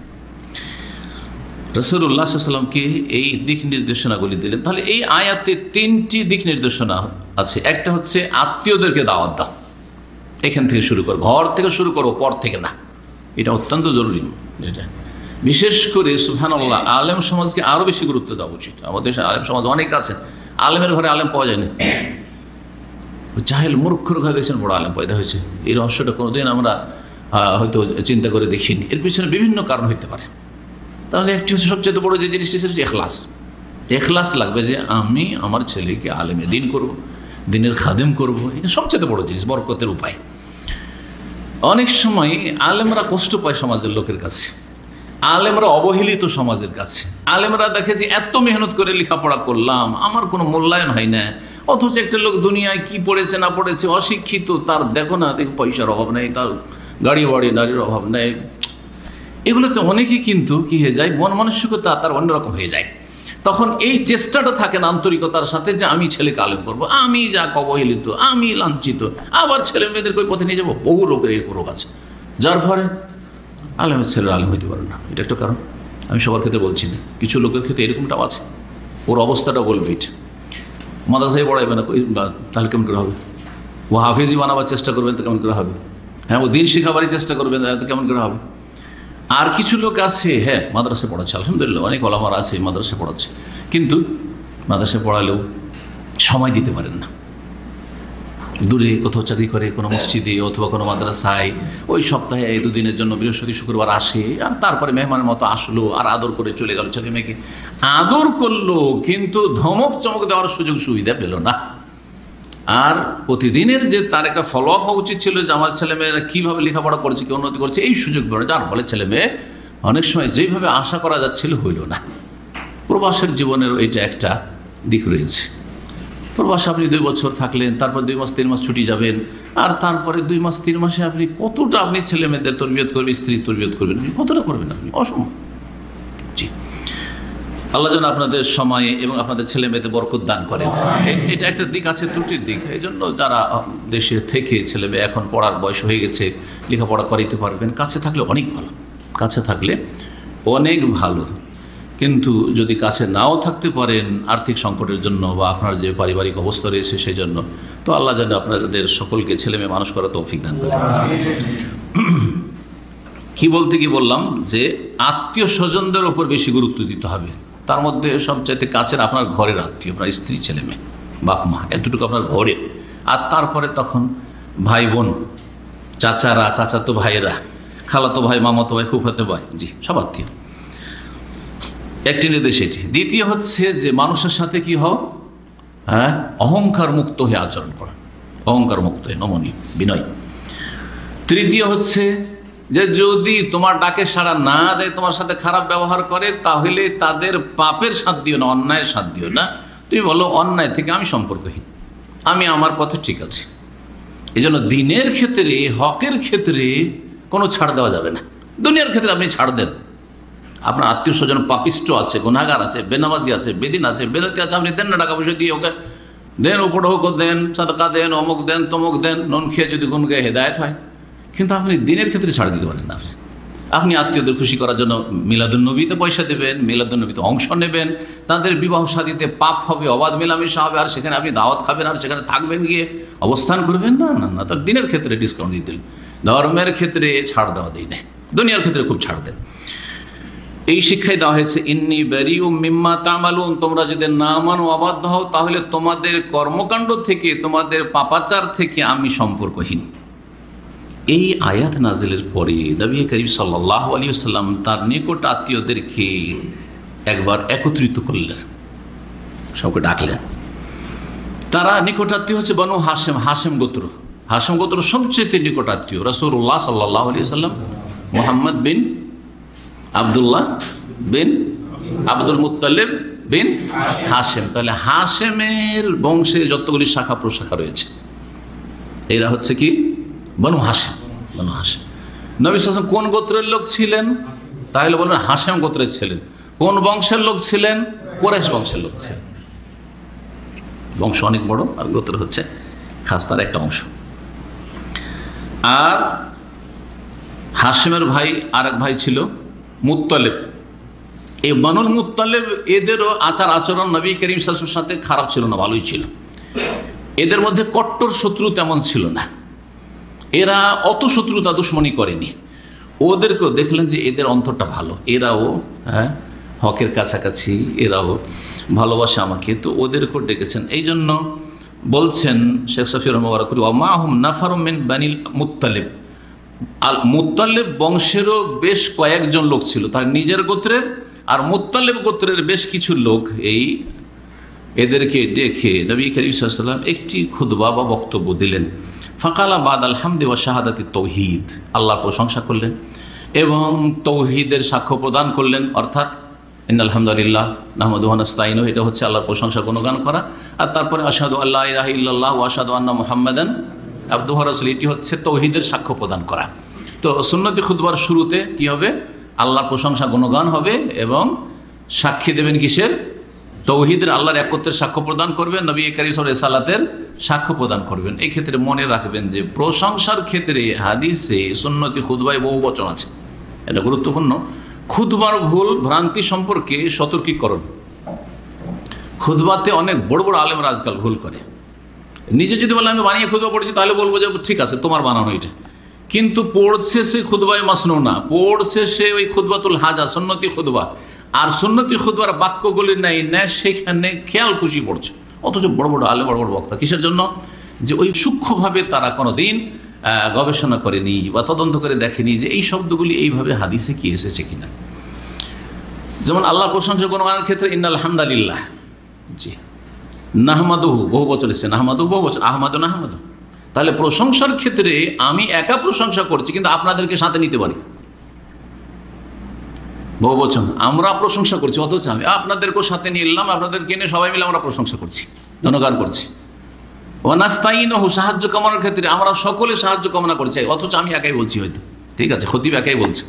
রাসূলুল্লাহ সাল্লাল্লাহু আলাইহি ওয়াসাল্লামকে এই দিক নির্দেশনাগুলি দিলেন। তাহলে এই আয়াতে 3টি দিক নির্দেশনা আছে। একটা হচ্ছে আত্মীয়দেরকে দাওয়াত দাও, এখান থেকে শুরু করো, ঘর থেকে শুরু করো, পর থেকে না। এটা অত্যন্ত জরুরি। এটা বিশেষ করে সুবহানাল্লাহ, আলেম সমাজকে আরও বেশি গুরুত্ব দেওয়া উচিত। আমাদের দেশে আলেম সমাজ অনেক আছে, আলেমের ঘরে আলেম পাওয়া যায় না, জাহেল মূর্খর ঘরে দেখছেন বড় আলেম পয়দা হয়েছে। এই রহস্যটা কোনোদিন আমরা হয়তো চিন্তা করে দেখিনি। এর পিছনে বিভিন্ন কারণ হতে পারে। তাহলে একটি হচ্ছে সবচেয়ে বড় যে জিনিসটি, সেটা হচ্ছে এখলাস। এখলাস লাগবে যে আমি আমার ছেলেকে আলেমে দিন করব, দিনের খাদেম করব, এটা সবচেয়ে বড় জিনিস, বরকতের উপায়। অনেক সময় আলেমরা কষ্ট পায় সমাজের লোকের কাছে, আলেমরা অবহেলিত সমাজের কাছে। আলেমরা দেখে যে এত মেহনত করে লেখাপড়া করলাম, আমার কোনো মূল্যায়ন হয় না, অথচ একটা লোক দুনিয়ায় কি পড়েছে না পড়েছে, অশিক্ষিত, তার দেখো না, দেখো পয়সার অভাব নেই, তার গাড়ি বাড়ি নারীর অভাব নেই। এগুলোতে অনেকেই কিন্তু কী হয়ে যায়, মন মানসিকতা তার অন্যরকম হয়ে যায়। তখন এই চেষ্টাটা থাকে না আন্তরিকতার সাথে যে আমি ছেলেকে আলেম করবো, আমি যা অবহেলিত, আমি লাঞ্ছিত, আবার ছেলে মেয়েদের ওই পথে নিয়ে যাবো। বহু লোকের এই রোগ আছে, যার ঘরে আলেমের ছেলেরা আলেম হইতে পারে না। এটা একটা কারণ, আমি সবার ক্ষেত্রে বলছি না, কিছু লোকের ক্ষেত্রে এরকমটাও আছে। ওর অবস্থাটা বলবে এটা। মাদ্রাসায় পড়াইবে না, তাহলে কেমন করে হবে? ও হাফেজি বানাবার চেষ্টা করবেন তো কেমন করে হবে? হ্যাঁ, ও দিন শেখাবারই চেষ্টা করবেন তো কেমন করে হবে? আর কিছু লোক আছে, হ্যাঁ মাদ্রাসায় পড়াচ্ছে, আলহামদুলিল্লাহ অনেক ওলামারা আছে মাদ্রাসায় পড়াচ্ছে, কিন্তু মাদ্রাসায় পড়ালেও সময় দিতে পারেন না। দূরে কোথাও চাকরি করে, কোনো মসজিদে অথবা কোনো মাদ্রাসায়, ওই সপ্তাহে 2 দিনের জন্য বৃহস্পতি শুক্রবার আসে, আর তারপরে মেহমানের মতো আসলো, আর আদর করে চলে গেল। ছেলে মেয়েকে আদর করলো, কিন্তু ধমক চমক দেওয়ার সুযোগ সুবিধা পেল না। আর প্রতিদিনের যে তার একটা ফলো আপ হওয়া উচিত ছিল যে আমার ছেলেমেয়েরা কীভাবে লেখাপড়া করছে, কি উন্নতি করছে, এই সুযোগ পেল, যার ফলে ছেলেমেয়ে অনেক সময় যেভাবে আশা করা যাচ্ছিল হইল না। প্রবাসের জীবনের এটা একটা দিক রয়েছে। প্রবাসে আপনি 2 বছর থাকলেন, তারপর 2 মাস 3 মাস ছুটি যাবেন, আর তারপরে 2 মাস 3 মাসে আপনি কতটা আপনি ছেলে মেয়েদের তরবিয়ত করবেন, স্ত্রীর তরবিয়ত করবেন, আপনি কতটা করবেন? আপনি অসম্ভব। জি, আল্লাহ যেন আপনাদের সময়ে এবং আপনাদের ছেলে মেয়েদের বরকত দান করেন। এটা একটা দিক আছে, ত্রুটির দিক। এই জন্য যারা দেশে থেকে ছেলে মেয়ে এখন পড়ার বয়স হয়ে গেছে, লেখাপড়া করাইতে পারবেন, কাছে থাকলে অনেক ভালো, কাছে থাকলে অনেক ভালো। কিন্তু যদি কাছে নাও থাকতে পারেন আর্থিক সংকটের জন্য বা আপনার যে পারিবারিক অবস্থা রয়েছে সেই জন্য, তো আল্লাহ যেন আপনাদের সকলকে ছেলে মেয়ে মানুষ করার তৌফিক দান করেন। কি বলতে কি বললাম যে আত্মীয় স্বজনদের ওপর বেশি গুরুত্ব দিতে হবে। তার মধ্যে সবচাইতে কাছের আপনার ঘরের আত্মীয়, আপনার স্ত্রী, ছেলে মেয়ে, বাপ মা, এতটুকু আপনার ঘরে। আর তারপরে তখন ভাই বোন, চাচারা, চাচাতো ভাইয়েরা, খালাতো ভাই, মামাতো ভাই, ফুফাতো ভাই, জি সব আত্মীয়। একটি নির্দেশ এটি। দ্বিতীয় হচ্ছে যে মানুষের সাথে কি হও, হ্যাঁ, অহংকার মুক্ত হয়ে আচরণ করা, অহংকার মুক্ত হয়ে নমনীয় বিনয়। তৃতীয় হচ্ছে যে যদি তোমার ডাকে সাড়া না দেয়, তোমার সাথে খারাপ ব্যবহার করে, তাহলে তাদের পাপের সাথ দিও না, অন্যায়ের সাথ দিও না। তুমি বলো অন্যায় থেকে আমি সম্পর্কহীন, আমি আমার পথে ঠিক আছি। এই জন্য দিনের ক্ষেত্রে, হকের ক্ষেত্রে কোনো ছাড় দেওয়া যাবে না। দুনিয়ার ক্ষেত্রে আপনি ছাড় দেন, আপনার আত্মীয় স্বজন পাপিষ্ট আছে, গুনাহগার আছে, বেনামাজি আছে, বেদিন আছে, বেদাতি আছে, আপনি দেন না, টাকা পয়সা দিয়ে ওকে দেন, উপঢৌক দেন, সাদকা দেন, অমুক দেন, তমুক দেন, নুন খেয়ে যদি গুণ গায়ে হেদায়েত হয়। কিন্তু আপনি দিনের ক্ষেত্রে ছাড় দিতে পারেন না। আপনি আত্মীয়দের খুশি করার জন্য মিলাদুন্নবীতে পয়সা দেবেন, মিলাদুন্নবীতে অংশ নেবেন, তাদের বিবাহ শাদীতে পাপ হবে, অবাধ মেলামেশা হবে, আর সেখানে আপনি দাওয়াত খাবেন, আর সেখানে থাকবেন, গিয়ে অবস্থান করবেন, না না না। তার দিনের ক্ষেত্রে ডিসকাউন্ট দিয়ে দিন, ধর্মের ক্ষেত্রে ছাড় দেওয়া দিই না, দুনিয়ার ক্ষেত্রে খুব ছাড় দেন। এই শিক্ষাই দেওয়া হয়েছে, ইন্নী বারিউ মিম্মা তামালুন, তোমরা যদি না মানো, অবাধ্য হও, তাহলে তোমাদের কর্মকাণ্ড থেকে, তোমাদের পাপাচার থেকে আমি সম্পর্কহীন। এই আয়াত নাজিলের পরে নবী করিম সাল্লাল্লাহু আলাইহি ওয়াসাল্লাম তার নিকট আত্মীয়দেরকে একবার একত্রিত করলেন, সবকে ডাকলেন। তারা নিকট আত্মীয় হচ্ছে বনু হাশেম, হাশেম গোত্র। হাশেম গোত্র সবচেয়ে নিকট আত্মীয় রাসূলুল্লাহ সাল্লাল্লাহু আলাইহি ওয়াসাল্লাম, মুহাম্মদ বিন আবদুল্লাহ বিন আব্দুল মুত্তালিব বিন হাশেম। তাহলে হাশেমের বংশে যতগুলি শাখা প্রশাখা রয়েছে, এরা হচ্ছে কি বনু হাশেম। বনু হাশেম। নবী সাল্লাল্লাহু আলাইহি ওয়াসাল্লাম কোন গোত্রের লোক ছিলেন? তাহলে বলবেন হাশেম গোত্রের ছিলেন। কোন বংশের লোক ছিলেন? কুরাইশ বংশের লোক ছিলেন। বংশ অনেক বড়, আর গোত্র হচ্ছে খাস তার একটা অংশ। আর হাশেমের ভাই আর এক ভাই ছিল মুত্তালিব। এই বনুল মুত্তালিব, এদেরও আচার আচরণ নবী করিম সাল্লাল্লাহু আলাইহি ওয়াসাল্লামের সাথে খারাপ ছিল না, ভালোই ছিল। এদের মধ্যে কট্টর শত্রু তেমন ছিল না, এরা অত শত্রুতা দুশ্মনী করেনি। ওদেরকেও দেখলেন যে এদের অন্তরটা ভালো, এরাও হকের কাছাকাছি, এরাও ভালোবাসে আমাকে, তো ওদেরকেও ডেকেছেন। এই জন্য বলছেন শেখ সাফি রহমাতুল্লাহ, ওয়ামাহুম নাফারুম মিন বানিল মুত্তালিব, আল মুত্তালিব বংশেরও বেশ কয়েকজন লোক ছিল, তার নিজের গোত্রের আর মুত্তালিব গোত্রের বেশ কিছু লোক। এদেরকে ডেকে নবী করিম সাল্লাল্লাহু আলাইহি ওয়াসাল্লাম একটি খুতবা বা বক্তব্য দিলেন। ফাকালা বাদ আলহামদি ওয়া শাহাদাতি তৌহিদ, আল্লাহর প্রশংসা করলেন এবং তৌহিদের সাক্ষ্য প্রদান করলেন, অর্থাৎ ইন্নাল হামদুলিল্লাহ নাহমাদুহু ওয়া নাস্তাঈনুহু, এটা হচ্ছে আল্লাহর প্রশংসা গুণগান করা। আর তারপরে আশহাদু আল্লা ইলাহা ইল্লাল্লাহ ওয়া আশহাদু আন্না মুহাম্মাদান আবদুহু ওয়া রাসূলুহু, এটি হচ্ছে তৌহিদের সাক্ষ্য প্রদান করা। তো সুন্নতি খুতবার শুরুতে কি হবে? আল্লাহর প্রশংসা গুণগান হবে এবং সাক্ষী দেবেন কিসের? তৌহিদের, আল্লাহর একত্বের সাক্ষ্য প্রদান করবেন, নবী করিম সাল্লাল্লাহু আলাইহি ওয়াসাল্লামের সালাতের সাক্ষ্য প্রদান করবেন। এই ক্ষেত্রে মনে রাখবেন যে প্রশংসার ক্ষেত্রে হাদিসে সুন্নতি খুতবায় বহু বচন আছে, এটা গুরুত্বপূর্ণ। খুতবার ভুল ভ্রান্তি সম্পর্কে সতর্কীকরণ। খুতবাতে অনেক বড় বড় আলেমরা আজকাল ভুল করে। নিজে যদি বলে আমি বানিয়ে খুতবা পড়েছি তাহলে বলবো যে ঠিক আছে তোমার বানানো এটা, কিন্তু পড়ছে সে খুতবায় মাসনুনা, পড়ছে সে ওই খুতবাতুল হাজা সুন্নতি খুতবা, আর সুন্নতি খুতবার বাক্যগুলি নেই না সেখানে খেয়াল খুশি পড়ছে। অথচ বড় বড় আলেম বড় বড় বক্তা কিসের জন্য? যে ওই সূক্ষ্মভাবে তারা কোনো দিন গবেষণা করেনি বা তদন্ত করে দেখেনি যে এই শব্দগুলি এইভাবে হাদিসে কি এসেছে কিনা। যেমন আল্লাহ প্রশংসা গুণগানের ক্ষেত্রে ইন্নাল হামদালিল্লাহ, জি, নাহমাদুহু বহু বচন এসেছে, নাহমাদু বহু বচন, আহমাদু নাহমাদু। তাহলে প্রশংসার ক্ষেত্রে আমি একা প্রশংসা করছি কিন্তু আপনাদেরকে সাথে নিতে পারি, বহু বচন আমরা প্রশংসা করছি, অথচ আমি আপনাদেরকেও সাথে নিয়ে এলাম, আপনাদেরকে নিয়ে সবাই মিলে আমরা প্রশংসা করছি, গুণগান করছি। ওয়ানাস্তাইনহু সাহায্য কামনার ক্ষেত্রে আমরা সকলে সাহায্য কামনা করছি, অথচ আমি একাই বলছি, হয়তো ঠিক আছে খতিব একাই বলছে,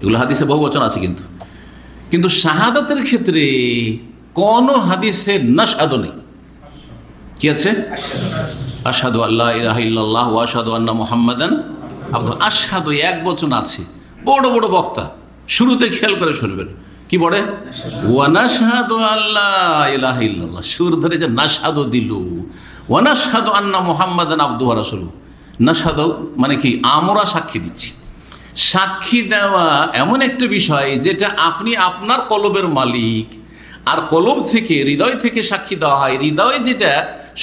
এগুলো হাদিসে বহু বচন আছে। কিন্তু শাহাদাতের ক্ষেত্রে কোন হাদিসে নাশহাদু নেই। কি আছে? আশহাদু আল্লা ইলাহা ইল্লাল্লাহ ওয়া আশহাদু আন্না মুহাম্মাদান আবদুহু। আশহাদু এক বচন আছে, বড় বড় বক্তা শুরুতে খেয়াল করে শুনবেন কি বলে, ওয়া নাশহাদু আল্লা ইলাহা ইল্লাল্লাহ, সুর ধরে যে নাশহাদু দিলু, ওয়া নাশহাদু আন্না মুহাম্মাদান আবদুহু ওয়া রাসূলুহু। নাশহাদু মানে কি? আমরা সাক্ষী দিচ্ছি। সাক্ষী দেওয়া এমন একটা বিষয় যেটা আপনি আপনার কলবের মালিক, আর কলব থেকে হৃদয় থেকে সাক্ষী দেওয়া হয়। হৃদয় যেটা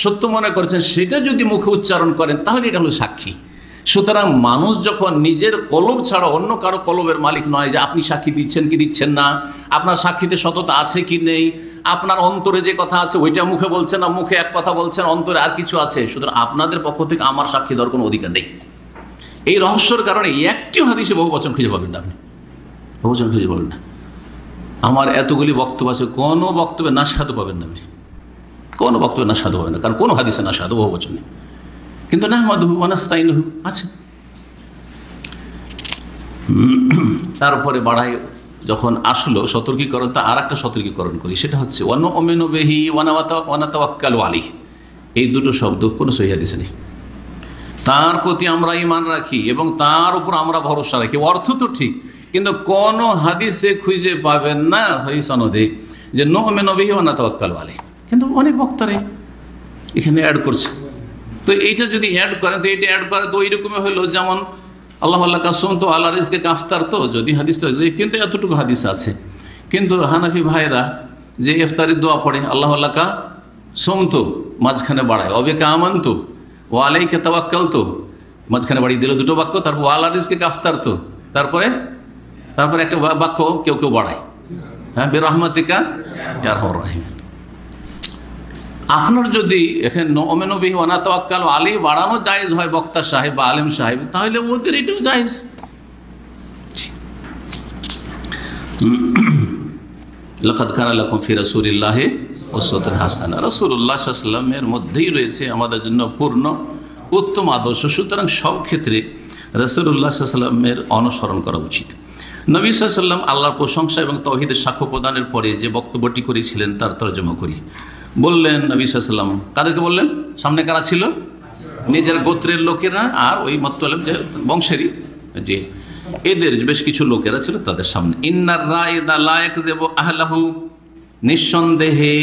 সত্য মনে করছেন সেটা যদি মুখে উচ্চারণ করেন তাহলে এটা হলো সাক্ষী। সুতরাং মানুষ যখন নিজের কলব ছাড়া অন্য কারো কলবের মালিক নয়, যে আপনি সাক্ষী দিচ্ছেন কি দিচ্ছেন না, আপনার সাক্ষীতে সততা আছে কি নেই, আপনার অন্তরে যে কথা আছে ওইটা মুখে বলছেন না, মুখে এক কথা বলছেন অন্তরে আর কিছু আছে, সুতরাং আপনাদের পক্ষ থেকে আমার সাক্ষী দেওয়ার কোনো অধিকার নেই। এই রহস্যর কারণে একটিও হাদিসে বহু বচন খুঁজে পাবেন না, আপনি বহু বচন খুঁজে পাবেন না। আমার এতগুলি বক্তব্য আছে, কোনো বক্তব্যে নাশহাদু পাবেন না, আপনি কোনো বক্তব্যে নাশহাদু পাবেন না, কারণ কোনো হাদিসে নাশহাদু বহু বচনে। কিন্তু নাহমাদুহু ওয়া নাস্তাইনুহু আছে। তারপরে বাড়াই যখন আসলো সতর্কীকরণ, তা আর একটা সতর্কীকরণ করি, সেটা হচ্ছে ওয়া নু'মিনু বিহি ওয়া নাতাওয়াক্কালু আলাইহি। এই দুটো শব্দ কোনো সহিহ হাদিসে নেই। তার প্রতি আমরা ঈমান রাখি এবং তার উপর আমরা ভরসা রাখি, অর্থ তো ঠিক, কিন্তু কোন হাদিসে খুঁজে পাবেন না সহিহ সনদে যে নু'মিনু বিহি ওয়া নাতাওয়াক্কালু আলাইহি। কিন্তু অনেক বক্তারাই এখানে অ্যাড করছে। তো এইটা যদি অ্যাড করে, তো এইটা অ্যাড করে তো ওইরকমই হলো যেমন আল্লাহ আল্লাহ কাসম তো আল্লাহ রিজকে কাফতার, তো যদি হাদিসটা কিন্তু এতটুকু হাদিস আছে। কিন্তু হানাফি ভাইরা যে ইফতারির দোয়া পড়ে আল্লাহ আল্লাহ কা সোম তো মাঝখানে বাড়ায়, অবেকা আমান্ত ও আলাইকে তাওয়াক্কাল তো মাঝখানে বাড়িয়ে দিল দুটো বাক্য, তারপর আল্লাহ রিজকে কাফতার তো, তারপরে একটা বাক্য কেউ কেউ বাড়ায়, হ্যাঁ বিরহমাতিকা ইয়া আরহামুর রাহিম। আপনার যদি এখানে নু'মিনু বিহি ওয়া নাতাওয়াক্কালু আলাইহি বাড়ানো জায়েজ হয় বক্তা সাহেব বা আলেম সাহেব, তাহলে ওদের এটাও জায়েজ। লাকাদ কানা লাকুম ফি রাসূলিল্লাহি উসওয়াতুন হাসানাহ। রাসূলুল্লাহ সাল্লাল্লাহু আলাইহি ওয়াসাল্লামের মধ্যেই রয়েছে আমাদের জন্য পূর্ণ উত্তম আদর্শ। সুতরাং সব ক্ষেত্রে রাসূলুল্লাহ সাল্লাল্লাহু আলাইহি ওয়াসাল্লামের অনুসরণ করা উচিত। নবী সাল্লাল্লাহু আলাইহি ওয়াসাল্লাম আল্লাহর প্রশংসা এবং তাওহীদের সাক্ষ্য প্রদানের পরে যে বক্তব্যটি করেছিলেন তার তর্জমা করি। বললেন নবী সাল্লাল্লাহু আলাইহি ওয়াসাল্লাম, কাদেরকে বললেন? সামনে কারা ছিল? নিজের গোত্রের লোকেরা আর ওই মুত্তালিব যে বংশেরই যে এদের বেশ কিছু লোকেরা ছিল তাদের সামনে। ইন্নার রাইদা লা ইয়াকযিবু আহলাহু, নিঃসন্দেহে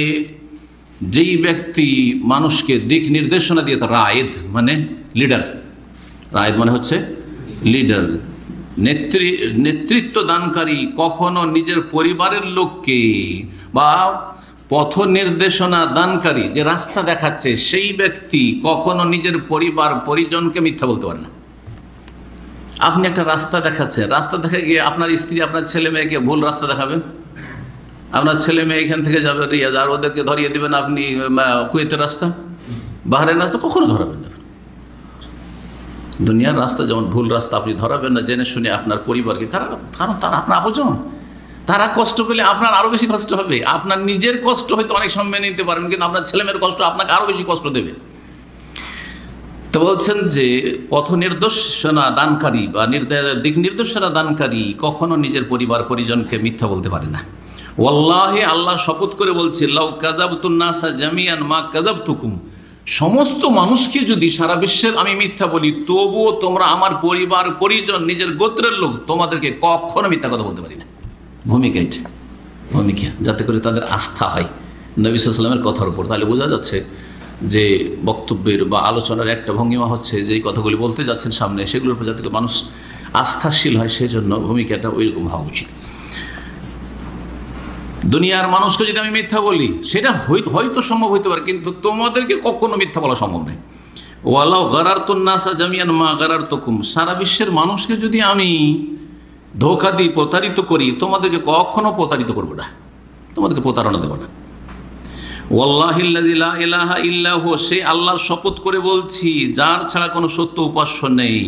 যেই ব্যক্তি মানুষকে দিক নির্দেশনা দিয়ে, রায়েদ মানে লিডার, রায়েদ মানে হচ্ছে লিডার, নেতৃত্ব দানকারী, কখনো নিজের পরিবারের লোককে বা পথ নির্দেশনা দানকারী যে রাস্তা দেখাচ্ছে সেই ব্যক্তি কখনো নিজের পরিবার পরিজনকে মিথ্যা বলতে পারে না। আপনি একটা রাস্তা দেখাচ্ছেন, রাস্তা দেখা গিয়ে আপনার স্ত্রী আপনার ছেলে মেয়েকে ভুল রাস্তা দেখাবেন, আপনার ছেলে মেয়ে এখান থেকে যাবে রিয়াজ আর ওদেরকে ধরিয়ে দেবেন আপনি কুয়েতের রাস্তা, বাহারের রাস্তা কখনো ধরাবেন না। দুনিয়ার রাস্তা যেমন ভুল রাস্তা আপনি ধরাবেন না জেনে শুনে আপনার পরিবারকে, কারণ তারা আপনার আপনজন, তারা কষ্ট পেলে আপনার আরও বেশি কষ্ট হবে। আপনার নিজের কষ্ট হয়তো অনেক সময় মেনে নিতে পারবেন, কিন্তু আপনার ছেলেমেয়ের কষ্ট আপনাকে আরও বেশি কষ্ট দেবে। তো বলছেন যে পথ নির্দেশনা দানকারী বা দিক নির্দেশনা দানকারী কখনো নিজের পরিবার পরিজনকে মিথ্যা বলতে পারে না। ওয়াল্লাহি, আল্লাহ শপথ করে বলছে, লাউ কাযাবতুন নাসা জামিআন মা কাযাবতুকুম, সমস্ত মানুষকে যদি সারা বিশ্বের আমি মিথ্যা বলি তবুও তোমরা আমার পরিবার পরিজন নিজের গোত্রের লোক তোমাদেরকে কখনো মিথ্যা কথা বলতে পারি না। ভূমিকা এটা, ভূমিকা যাতে করে তাদের আস্থা হয়, নবী সাল্লাল্লাহু আলাইহি ওয়াসাল্লামের কথার উপর। তাহলে বোঝা যাচ্ছে যে বক্তব্যের বা আলোচনার একটা ভঙ্গিমা হচ্ছে যে এই কথাগুলি বলতে যাচ্ছেন সামনে, সেগুলোর উপর যাতে মানুষ আস্থাশীল হয়, সেই জন্য ভূমিকাটা ওইরকম হওয়া উচিত। দুনিয়ার মানুষকে যদি আমি মিথ্যা বলি, সেটা হয়তো সম্ভব হইতে পারে, কিন্তু তোমাদেরকে কখনো মিথ্যা বলা সম্ভব নয়। ওয়ালাউ গারারতুন নাসা জামিয়ান মা গারারতুকুম, সারা বিশ্বের মানুষকে যদি আমি ধোঁকা দিই, প্রতারিত করি, তোমাদেরকে কখনো প্রতারিত করব না, তোমাদেরকে প্রতারণা দেব না। ওয়াল্লাহিল্লাযী লা ইলাহা ইল্লা হুয়া, সে আল্লাহর শপথ করে বলছি যার ছাড়া কোনো সত্য উপাস্য নেই।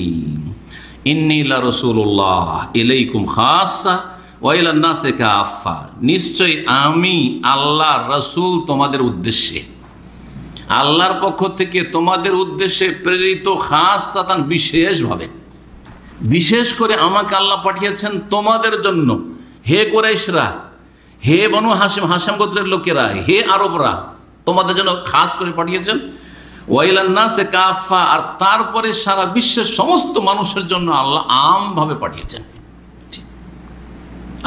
ইন্নী লা রাসূলুল্লাহ ইলাইকুম খাসসা ওয়া ইলান নাসি কাফা, নিশ্চয় আমি আল্লাহর রাসূল তোমাদের উদ্দেশ্যে, আল্লাহর পক্ষ থেকে তোমাদের উদ্দেশ্যে প্রেরিত, খাসসাতান বিশেষভাবে, বিশেষ করে আমাকে আল্লাহ পাঠিয়েছেন তোমাদের জন্য। হে কুরাইশরা, হে বনু হাশিম, হাশিম গোত্রের লোকেরা, হে আরবরা, তোমাদের জন্য খাস করে পাঠিয়েছেন। ওয়াইলান নাসে কাফা, আর তারপরে সারা বিশ্বের সমস্ত মানুষের জন্য আল্লাহ আমভাবে পাঠিয়েছেন।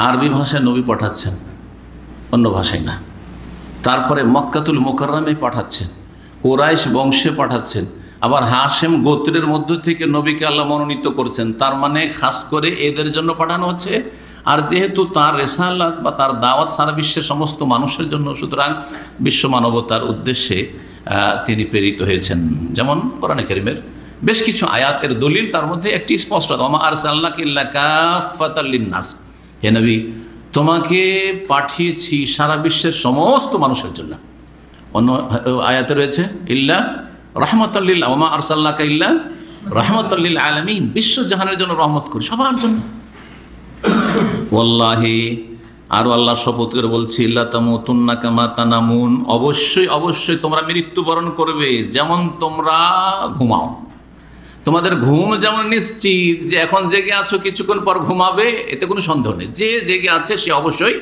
আরবি ভাষায় নবী পাঠাচ্ছেন, অন্য ভাষায় না। তারপরে মক্কাতুল মুকাররমে পাঠাচ্ছেন, কুরাইশ বংশে পাঠাচ্ছেন, আবার হাশেম গোত্রের মধ্য থেকে নবীকে আল্লাহ মনোনীত করছেন। তার মানে খাস করে এদের জন্য পাঠানো হচ্ছে। আর যেহেতু তার রিসালাত বা তার দাওয়াত সারা বিশ্বের সমস্ত মানুষের জন্য, সুতরাং বিশ্ব মানবতার উদ্দেশ্যে তিনি প্রেরিত হয়েছেন। যেমন কোরআনে কারীমের বেশ কিছু আয়াতের দলিল, তার মধ্যে একটি স্পষ্ট, ওমা আরসালনাকা ইল্লা কাফাতাল লিন্নাস, হে নবী তোমাকে পাঠিয়েছি সারা বিশ্বের সমস্ত মানুষের জন্য। অন্য আয়াতে রয়েছে ইল্লা রাহমাতাল লিল, ওমা আরসালনাকা ইল্লা রাহমাতাল লিল আলামিন, বিশ্ব জাহানের জন্য রহমত করি, সবার জন্য। ওয়াল্লাহি, আরো আল্লাহ শপথ করে বলছি, লা তামুতুন্না কামা তানামুন, অবশ্যই অবশ্যই তোমরা মৃত্যুবরণ করবে যেমন তোমরা ঘুমাও। তোমাদের ঘুম যেমন নিশ্চিত, যে এখন জেগে আছো কিছুক্ষণ পর ঘুমাবে, এতে কোনো সন্দেহ নেই। যে জেগে আছে সে অবশ্যই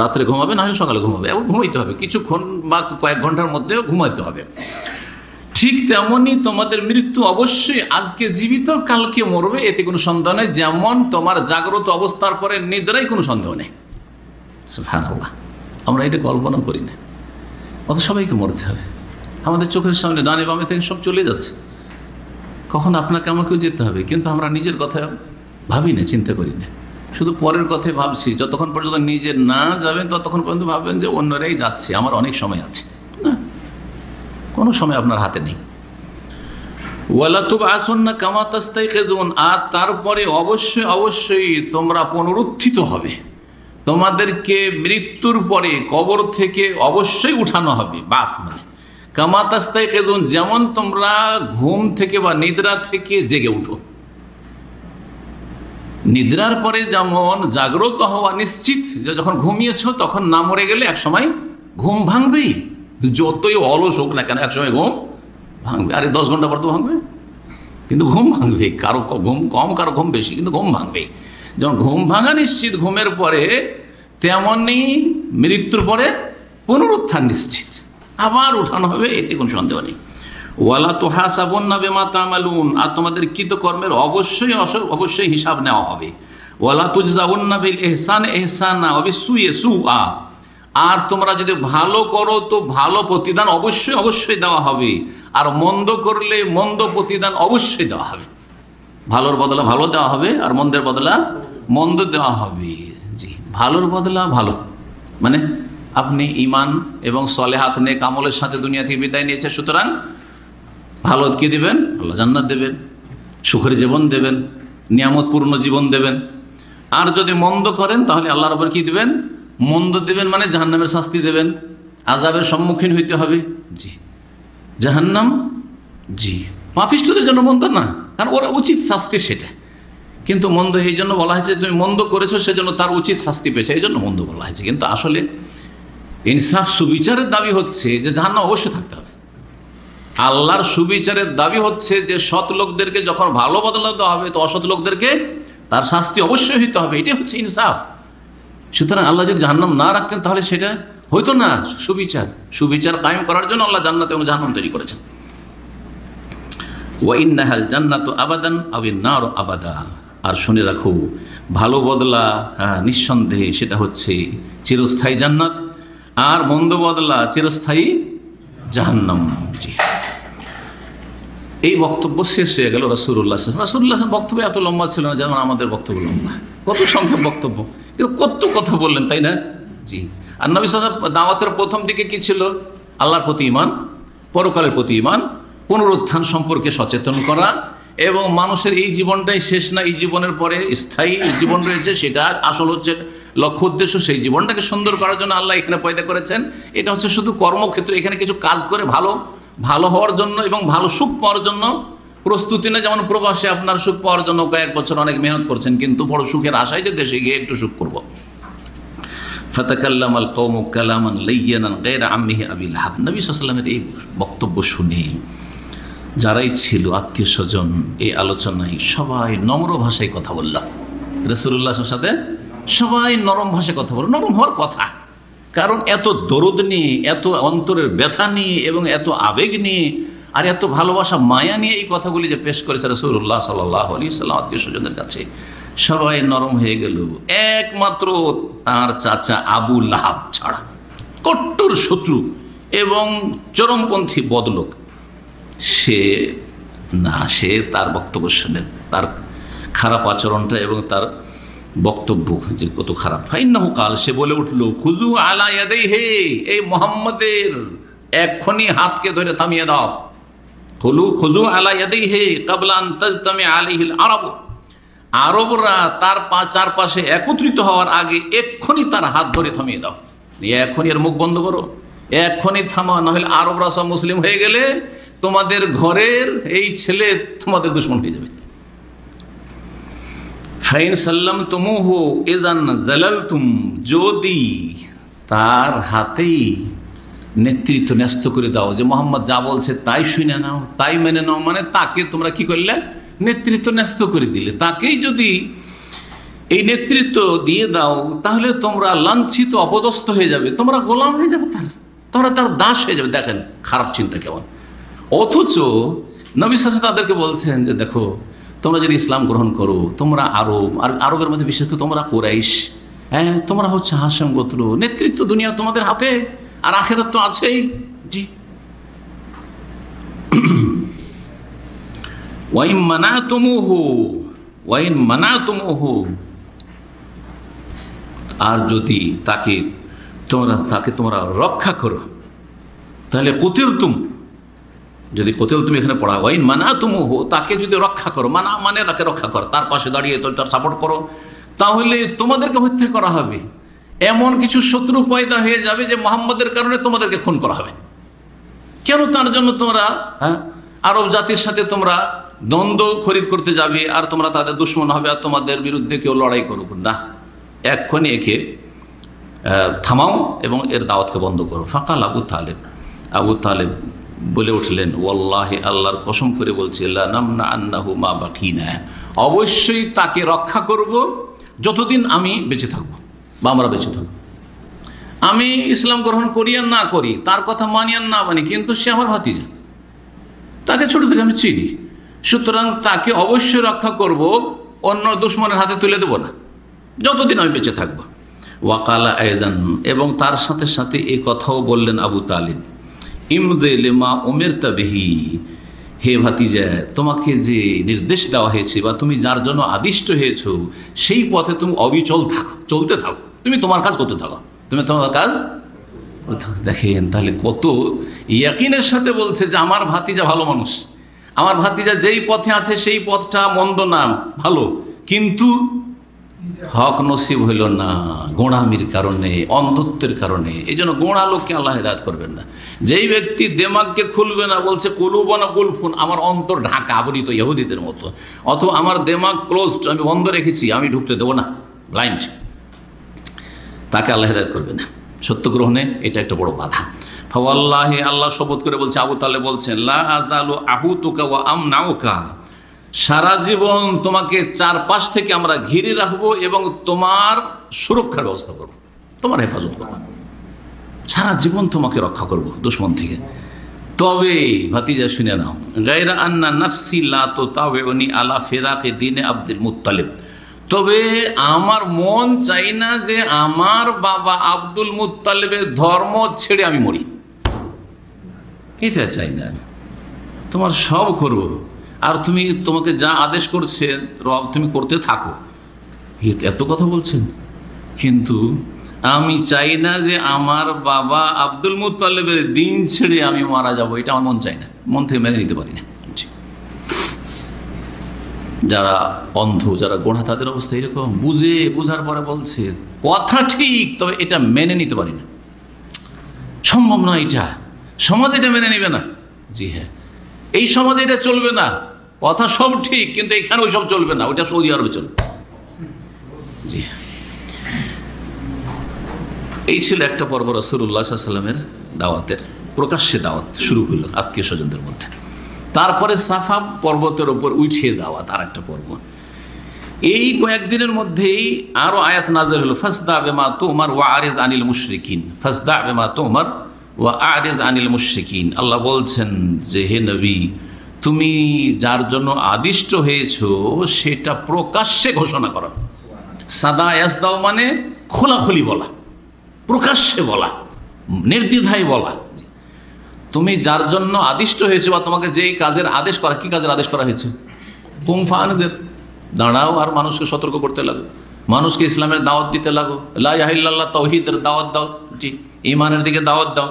রাত্রে ঘুমাবে, না হলে সকালে ঘুমাবে, এবং ঘুমাইতে হবে কিছুক্ষণ বা কয়েক ঘন্টার মধ্যে ঘুমাইতে হবে। ঠিক তেমনই তোমাদের মৃত্যু অবশ্যই আজকে জীবিত, কালকে মরবে, এতে কোনো সন্দেহ নেই। যেমন তোমার জাগ্রত অবস্থার পরে নিদ্রায় কোনো সন্দেহ নেই। সুবহানাল্লাহ, আমরা এটা কল্পনা করি না। অত সবাইকে মরতে হবে, আমাদের চোখের সামনে ডানে বামে থেকে সব চলে যাচ্ছে। কখন আপনাকে আমাকেও যেতে হবে, কিন্তু আমরা নিজের কথা ভাবি না, চিন্তা করি না, শুধু পরের কথাই ভাবছি। যতক্ষণ পর্যন্ত নিজে না যাবেন ততক্ষণ পর্যন্ত ভাববেন যে অন্যরাই যাচ্ছে, আমার অনেক সময় আছে। না, কোনো সময় আপনার হাতে নেই। ওয়ালা তুবআসুন্না কামা তাস্তাইকিজুন, আর তারপরে অবশ্যই অবশ্যই তোমরা পুনরুত্থিত হবে, তোমাদেরকে মৃত্যুর পরে কবর থেকে অবশ্যই উঠানো হবে। বাস মানে কামা তাস্তাইকিজুন, যেমন তোমরা ঘুম থেকে বা নিদ্রা থেকে জেগে উঠো। নিদ্রার পরে যেমন জাগ্রত হওয়া নিশ্চিত, যে যখন ঘুমিয়েছো তখন না মরে গেলে এক সময় ঘুম ভাঙবেই, যতই অলস হোক না কেন একসময় ঘুম ভাঙবে। আরে 10 ঘন্টা পর তো ভাঙবে, কিন্তু ঘুম ভাঙবে। কারো ঘুম কম, কারো ঘুম বেশি, কিন্তু ঘুম ভাঙবে। যেমন ঘুম ভাঙা নিশ্চিত ঘুমের পরে, তেমনি মৃত্যুর পরে পুনরুত্থান নিশ্চিত, আবার উঠানো হবে, এতে কোনো সন্দেহ নেই। ওয়ালা তুহাসাবুন্না বিমা তা'মালুন, আর তোমাদের কৃতকর্মের অবশ্যই অবশ্যই হিসাব নেওয়া হবে। ওয়ালা তুজজাউন্না বিল ইহসানি ইহসানা ওয়া বিসসুই সুআ, আর তোমরা যদি ভালো করো তো ভালো প্রতিদান অবশ্যই অবশ্যই দেওয়া হবে, আর মন্দ করলে মন্দ প্রতিদান অবশ্যই দেওয়া হবে। ভালোর বদলা ভালো দেওয়া হবে, আর মন্দের বদলা মন্দ দেওয়া হবে। জি, ভালোর বদলা ভালো, মানে আপনি ঈমান এবং সলেহাত নেক আমলের সাথে দুনিয়া থেকে বিদায় নিয়েছে, সুতরাং ভালো কি দেবেন? আল্লাহ জান্নাত দেবেন, সুখের জীবন দেবেন, নিয়ামতপূর্ণ জীবন দেবেন। আর যদি মন্দ করেন তাহলে আল্লাহর উপর কি দেবেন? মন্দ দেবেন, মানে জাহান্নামের শাস্তি দেবেন, আযাবের সম্মুখীন হইতে হবে। জি, জাহান্নাম, জি, পাপিষ্ঠদের জন্য মন্দ না, কারণ ওরা উচিত শাস্তি সেটা, কিন্তু মন্দ এই জন্য বলা হয়েছে তুমি মন্দ করেছো সেজন্য তার উচিত শাস্তি পেয়েছে, এই জন্য মন্দ বলা হয়েছে। কিন্তু আসলে ইনসাফ সুবিচারের দাবি হচ্ছে যে জাহান্নাম অবশ্যই থাকতে হবে। আল্লাহর সুবিচারের দাবি হচ্ছে যে সৎ লোকদেরকে যখন ভালো বদলা দেওয়া হবে, তো অসৎ লোকদেরকে তার শাস্তি অবশ্যই হইতে হবে, এটাই হচ্ছে ইনসাফ। সুতরাং আল্লাহ যদি জাহান্নাম না রাখতেন তাহলে সেটা হইতো না। সুবিচার কায়েম করার জন্য আল্লাহ জান্নাত এবং জাহান্নাম তৈরি করেছেন। ওয়া ইন্নাহাল জান্নাতু আবাদান আওয়ান নারু আবাদা, আর শুনে রাখো ভালো বদলা নিঃসন্দেহে সেটা হচ্ছে চিরস্থায়ী জান্নাত, আর মন্দ বদলা চিরস্থায়ী জাহান্নাম। জি, এই বক্তব্য শেষ হয়ে গেল রাসূলুল্লাহ বক্তব্য এত লম্বা ছিল না যেমন আমাদের বক্তব্য লম্বা, কত সংক্ষেপ বক্তব্য, কিন্তু কত কথা বললেন, তাই না? জি। আর নবী সাল্লাল্লাহু আলাইহি ওয়াসাল্লাম দাওয়াতের প্রথম দিকে কি ছিল? আল্লাহর প্রতি ঈমান, পরকালের প্রতি ঈমান, পুনরুত্থান সম্পর্কে সচেতন করা, এবং মানুষের এই জীবনটাই শেষ না, এই জীবনের পরে স্থায়ী জীবন রয়েছে, সেটা আসল হচ্ছে লক্ষ্য উদ্দেশ্য। সেই জীবনটাকে সুন্দর করার জন্য আল্লাহ এখানে পয়দা করেছেন। এটা হচ্ছে শুধু কর্মক্ষেত্র, এখানে কিছু কাজ করে ভালো হওয়ার জন্য এবং ভালো সুখ পাওয়ার জন্য প্রস্তুতি না। যেমন প্রবাসে আপনার সুখ পাওয়ার জন্য কয়েক বছর অনেক মেহনত করছেন, কিন্তু বড় সুখের আশায় যে দেশে গিয়ে একটু সুখ করব। ফাতাকাল্লামাল কওমু কালামান লাইয়িনান গায়রা আম্মিহি আবি লাহাব। নবী সাল্লাল্লাহু আলাইহি ওয়াসাল্লামের এই বক্তব্য শুনে যারাই ছিল আত্মীয় স্বজন এই আলোচনায় সবাই নম্র ভাষায় কথা বলল। রাসূলুল্লাহর সাথে সবাই নরম ভাষায় কথা বলল, নরম হওয়ার কথা, কারণ এত দরদ নিয়ে, এত অন্তরের ব্যথা নিয়ে এবং এত আবেগ নিয়ে আর এত ভালোবাসা মায়া নিয়ে এই কথাগুলি যে পেশ করেছে রাসূলুল্লাহ সাল্লাল্লাহু আলাইহি ওয়াসাল্লাম আত্মীয় স্বজনের কাছে, সবাই নরম হয়ে গেল, একমাত্র তার চাচা আবু লাহাব ছাড়া। কট্টর শত্রু এবং চরমপন্থী বদলোক, সে তার বক্তব্য শুনেন, তার খারাপ আচরণটা এবং তার বক্তব্য যে কত খারাপ। ফাইন্নাহু কাল, সে বলে উঠল, খুযু আলা ইয়াদাইহি, এই মুহাম্মাদের এক্ষুনি হাতকে ধরে থামিয়ে দাও। খুযু আলা ইয়াদাইহি ক্বাবলা আন তাজতামি আলাইহিল আরব, আরবরা তার চারপাশে একত্রিত হওয়ার আগে এক্ষুনি তার হাত ধরে থামিয়ে দাও। এক্ষুনি এর মুখ বন্ধ করো, এক্ষুনি থামা, নাহলে আরবরা সব মুসলিম হয়ে গেলে তোমাদের ঘরের এই ছেলে তোমাদের দুশমন হয়ে যাবে। ফাইন সাল্লামতুমুহু ইযান জালালতুম, যদি তার হাতেই নেতৃত্ব ন্যস্ত করে দাও, যে মোহাম্মদ যা বলছে তাই শুনে নাও, তাই মেনে নাও, মানে তাকে তোমরা কি করলে? নেতৃত্ব ন্যস্ত করে দিলে। তাকেই যদি এই নেতৃত্ব দিয়ে দাও, তাহলে তোমরা লাঞ্ছিত অপদস্থ হয়ে যাবে, তোমরা গোলাম হয়ে যাবে, তোমরা তার দাস হয়ে যাবে। দেখেন খারাপ চিন্তা কেমন। অথচ নবী সাল্লাল্লাহু আলাইহি ওয়াসাল্লাম তাদেরকে বলছেন যে দেখো, তোমরা যদি ইসলাম গ্রহণ করো, তোমরা আরব, আর আরবের মধ্যে বিশেষ করে তোমরা কুরাইশ, হ্যাঁ, তোমরা হচ্ছে হাশেম গোত্র, নেতৃত্ব দুনিয়ার তোমাদের হাতে, আর আখিরাত তো আছেই। জি। ওয়াইন মানাতুমুহু, আর যদি তাকে তোমরা রক্ষা করো, তাহলে কুতিলতুম, যদি কুতিলতুম এখানে পড়া, ওয়াইন মানাতুমুহু, তাকে যদি রক্ষা করো, মানে তাকে রক্ষা করো, তার পাশে দাঁড়িয়ে তার সাপোর্ট করো, তাহলে তোমাদেরকে হত্যা করা হবে। এমন কিছু শত্রু পয়দা হয়ে যাবে যে মুহাম্মদের কারণে তোমাদেরকে খুন করা হবে। কেন? তার জন্য তোমরা আরব জাতির সাথে তোমরা দ্বন্দ্ব খরিদ করতে যাবে, আর তোমরা তাদের দুশমন হবে, আর তোমাদের বিরুদ্ধে কেউ লড়াই করুক না। এক্ষুনি একে থামাও এবং এর দাওয়াতকে বন্ধ করো। ফাকাল আবু তালেব বলে উঠলেন, ওয়াল্লাহি, আল্লাহর কসম করে বলছি, লা নামনা আন্নাহু মা বাকিনা, অবশ্যই তাকে রক্ষা করব যতদিন আমি বেঁচে থাকব, বা আমরা বেঁচে থাকব। আমি ইসলাম গ্রহণ করি আর না করি, তার কথা মানি আর না মানি, কিন্তু সে আমার ভাতিজা, তাকে ছোট থেকে আমি চিনি, সুতরাং তাকে অবশ্যই রক্ষা করব, অন্য দুশমনের হাতে তুলে দেব না যতদিন আমি বেঁচে থাকব। ওয়াকালা আইজান, এবং তার সাথে সাথে এই কথাও বললেন আবু তালিব, ইমজে লিমা উমিরতা বিহি, হে ভাতিজা, তোমাকে যে নির্দেশ দেওয়া হয়েছে বা তুমি যার জন্য আদিষ্ট হয়েছো, সেই পথে তুমি অবিচল থাকো, চলতে থাকো, তুমি তোমার কাজ করতে থাকো, তুমি তোমার কাজ। দেখেন তাহলে কত ইয়াকিনের সাথে বলছে যে আমার ভাতিজা ভালো মানুষ, আমার ভাতিজা যেই পথে আছে সেই পথটা মন্দ না, ভালো, কিন্তু হক নসিব হইল না গোঁড়ামির কারণে, অন্ধত্বের কারণে। এই জন্য গোঁড়া লোককে আল্লাহ হিদায়াত করবেন না। যেই ব্যক্তি দেমাগকে খুলবে না, বলছে কুলুবানা গুলফুন, আমার অন্তর ঢাকা আবৃত ইহুদিদের মতো, অথবা আমার দেমাগ ক্লোজড, আমি বন্ধ রেখেছি, আমি ঢুকতে দেবো না, ব্লাইন্ড, তাকে আল্লাহ হিদায়াত করবে না। সত্য গ্রহণে এটা একটা বড় বাধা। ফাওয়াল্লাহি, আল্লাহ শপথ করে বলছে, আবু তালেব বলছেন, লা আযালু আহুতুকা ওয়া আমনাউকা, সারা জীবন তোমাকে চারপাশ থেকে আমরা ঘিরে রাখবো এবং তোমার সুরক্ষার ব্যবস্থা করব, তোমার হেফাজত করবো, সারা জীবন তোমাকে রক্ষা করব দুশমন থেকে। তবে ভাতিজা শুনে নাও, গায়রা আন্না নাফসি লা তুতাওয়িনি আলা ফিরাকি দ্বীনি আব্দুল মুত্তালিব, তবে আমার মন চাই না যে আমার বাবা আব্দুল মুত্তালিবের ধর্ম ছেড়ে আমি মরি, এটা চাই না। তোমার সব করব, আর তোমাকে যা আদেশ করছে রব তুমি করতে থাকো, এত কথা বলছেন। কিন্তু আমি চাই না যে আমার বাবা আব্দুল মুত্তালিবের দিন ছেড়ে আমি মারা যাব, এটা আমার মন চাই না, মন থেকে মেনে নিতে পারি না। যারা অন্ধ, যারা গোঁড়া, তাদের অবস্থা এরকম, বুঝার পরে বলছে কথা ঠিক, তবে এটা মেনে নিতে পারি না, সম্ভব না, এটা সমাজ এটা মেনে নিবে না। জি হ্যাঁ, এই সমাজে এটা চলবে না, কথা সব ঠিক কিন্তু এখানে ওই সব চলবে না, ওইটা সৌদি আরবে চলবে। জি হ্যাঁ, এই ছিল একটা পর্ব রাসূলুল্লাহ সাল্লাল্লাহু আলাইহি ওয়াসাল্লামের দাওয়াতের, প্রকাশ্যে দাওয়াত শুরু হইল আত্মীয় স্বজনদের মধ্যে। তারপরে সাফা পর্বতের ওপর উঠিয়ে দাওয়াত, আর একটা পর্ব। এই কয়েকদিনের মধ্যেই আরো আয়াত নাযিল হলো, ফাসদা বিমা তুমার ওয়া আরিজ আনিল মুশরিকিন, ফাসদা বিমা তুমার ওয়া আরিজ আনিল মুশরিকিন। আল্লাহ বলছেন যে হে নবী, তুমি যার জন্য আদিষ্ট হয়েছো সেটা প্রকাশ্যে ঘোষণা করো। সাদা ইয়াসদাও মানে খোলাখুলি বলা, প্রকাশ্যে বলা, নির্দ্বিধায় বলা। তুমি যার জন্য আদিষ্ট হয়েছে বা তোমাকে যেই কাজের আদেশ করা, কি কাজের আদেশ করা হয়েছে? কুম ফাআনজির, দাঁড়াও আর মানুষকে সতর্ক করতে লাগো, মানুষকে ইসলামের দাওয়াত দিতে লাগো, লা ইলাহা ইল্লাল্লাহ তাওহীদের দাওয়াত দাও, জি ঈমানের দিকে দাওয়াত দাও।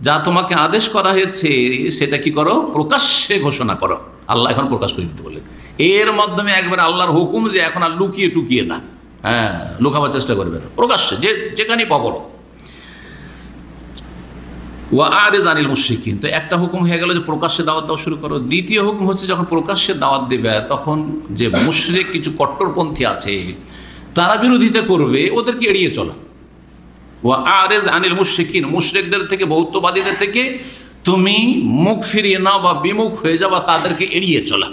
যা তোমাকে আদেশ করা হয়েছে সেটা কি করো? প্রকাশ্যে ঘোষণা করো। আল্লাহ এখন প্রকাশ করে দিতে বললেন, এর মাধ্যমে একবার আল্লাহর হুকুম যে এখন আর লুকিয়ে টুকিয়ে না, হ্যাঁ লুকাবার চেষ্টা করবে না, প্রকাশ্যে যেখানেই পাবো। ওয়া আরিজ আনিল মুশরিকিন, তো একটা হুকুম হয়ে গেল যে প্রকাশ্যে দাওয়াত দাও শুরু করো। দ্বিতীয় হুকুম হচ্ছে যখন প্রকাশ্যে দাওয়াত দেবে তখন যে মুশরিক কিছু কট্টরপন্থী আছে তারা বিরোধিতা করবে, ওদেরকে এড়িয়ে চলো। ওয়া আরিজ আনিল মুশরিকিন, মুশরিকদের থেকে, বৌদ্ধবাদীদের থেকে তুমি মুখ ফিরিয়ে নাও বা বিমুখ হয়ে যাও বা তাদেরকে এড়িয়ে চলা।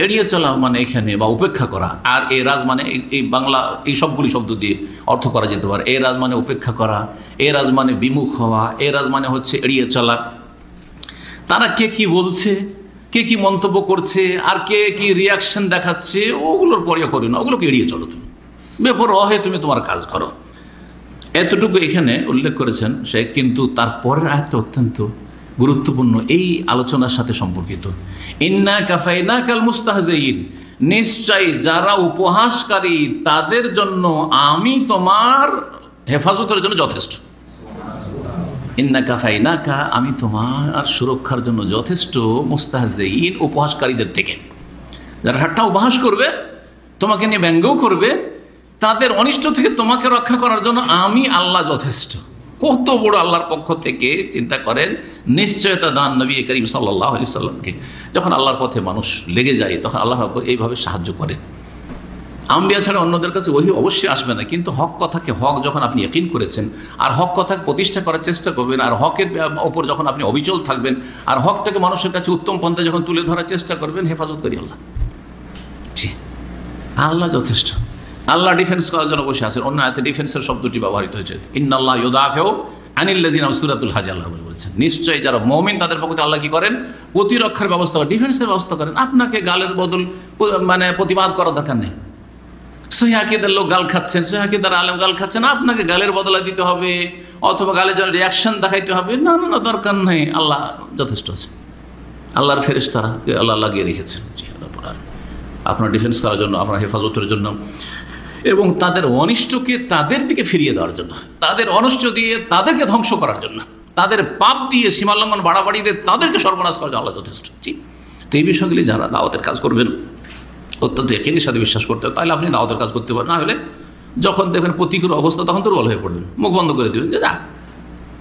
এড়িয়ে চলা মানে এখানে বা উপেক্ষা করা, আর এরাজ মানে এই বাংলা এই সবগুলি শব্দ দিয়ে অর্থ করা যেতে পারে। এরাজ মানে উপেক্ষা করা, এরাজ মানে বিমুখ হওয়া, এরাজ মানে হচ্ছে এড়িয়ে চলা। তারা কে কি বলছে, কে কি মন্তব্য করছে, আর কে কি রিয়াকশন দেখাচ্ছে, ওগুলোর পরে করি না, ওগুলোকে এড়িয়ে চলো, তুমি বেপরোয়া হয়ে তুমি তোমার কাজ করো। এতটুকু এখানে উল্লেখ করেছেন সে, কিন্তু তার পরের আয়াতটা অত্যন্ত গুরুত্বপূর্ণ, এই আলোচনার সাথে সম্পর্কিত। ইন্না কাফাইনাকাল মুস্তাহজিইন, নিশ্চয়ই যারা উপহাসকারী তাদের জন্য আমি তোমার হেফাজতের জন্য যথেষ্ট। ইন্না কাফাইনাকা, আমি তোমার সুরক্ষার জন্য যথেষ্ট, মুস্তাহজিইন, উপহাসকারীদের থেকে। যারা ঠাট্টা উপহাস করবে, তোমাকে নিয়ে ব্যঙ্গও করবে, তাদের অনিষ্ট থেকে তোমাকে রক্ষা করার জন্য আমি আল্লাহ যথেষ্ট। কত বড় আল্লাহর পক্ষ থেকে, চিন্তা করেন, নিশ্চয়তা দান নবী করিম সাল্লাল্লাহু আলাইহি সাল্লামকে। যখন আল্লাহর পথে মানুষ লেগে যায় তখন আল্লাহ এইভাবে সাহায্য করেন। আম্বিয়া ছাড়া অন্যদের কাছে ওহি অবশ্যই আসবে না, কিন্তু হক কথাকে হক যখন আপনি ইয়াকিন করেছেন আর হক কথাকে প্রতিষ্ঠা করার চেষ্টা করবেন, আর হকের ওপর যখন আপনি অবিচল থাকবেন, আর হকটাকে মানুষের কাছে উত্তম পন্থায় যখন তুলে ধরার চেষ্টা করবেন, হেফাজত করি আল্লাহ। জি, আল্লাহ যথেষ্ট। আল্লাহ ডিফেন্স করার জন্য বসে আছেন। অন্য আয়াতে ডিফেন্সের শব্দটি ব্যবহৃত হয়েছে, ইন্নাল্লাহ ইউদাফিউ আনিল্লাযিনা, সূরাতুল হাজ আল্লাহ বলেছেন, নিশ্চয়ই যারা মুমিন তাদের পক্ষে আল্লাহ কি করেন? প্রতিরক্ষার ব্যবস্থা করেন, ডিফেন্সের ব্যবস্থা করেন। আপনাকে গালের বদল মানে প্রতিবাদ করার দরকার নেই। সহিদের লোক গাল খাচ্ছেন, সহিদার আলেম গাল খাচ্ছেন, আপনাকে গালের বদলা দিতে হবে অথবা গালের জন্য রিয়াকশন দেখাইতে হবে? না না না, দরকার নেই, আল্লাহ যথেষ্ট আছে। আল্লাহর ফেরেশতারা আল্লাহ লাগিয়ে রেখেছেন আপনার ডিফেন্স করার জন্য, আপনার হেফাজতের জন্য, এবং তাদের অনিষ্টকে তাদের দিকে ফিরিয়ে দেওয়ার জন্য, তাদের অনিষ্ট দিয়ে তাদেরকে ধ্বংস করার জন্য, তাদের পাপ দিয়ে সীমালঙ্ঘন বাড়াবাড়ি দিয়ে তাদেরকে সর্বনাশ করার জন্য আল্লাহ যথেষ্ট। জি, তো এই বিষয়গুলি যারা দাওয়াতের কাজ করবেন অত্যন্ত একিনের সাথে বিশ্বাস করতে হবে, তাহলে আপনি দাওয়াতের কাজ করতে পারেন। না হলে যখন দেখবেন প্রতিকূল অবস্থা তখন দুর্বল হয়ে পড়বেন, মুখ বন্ধ করে দেবেন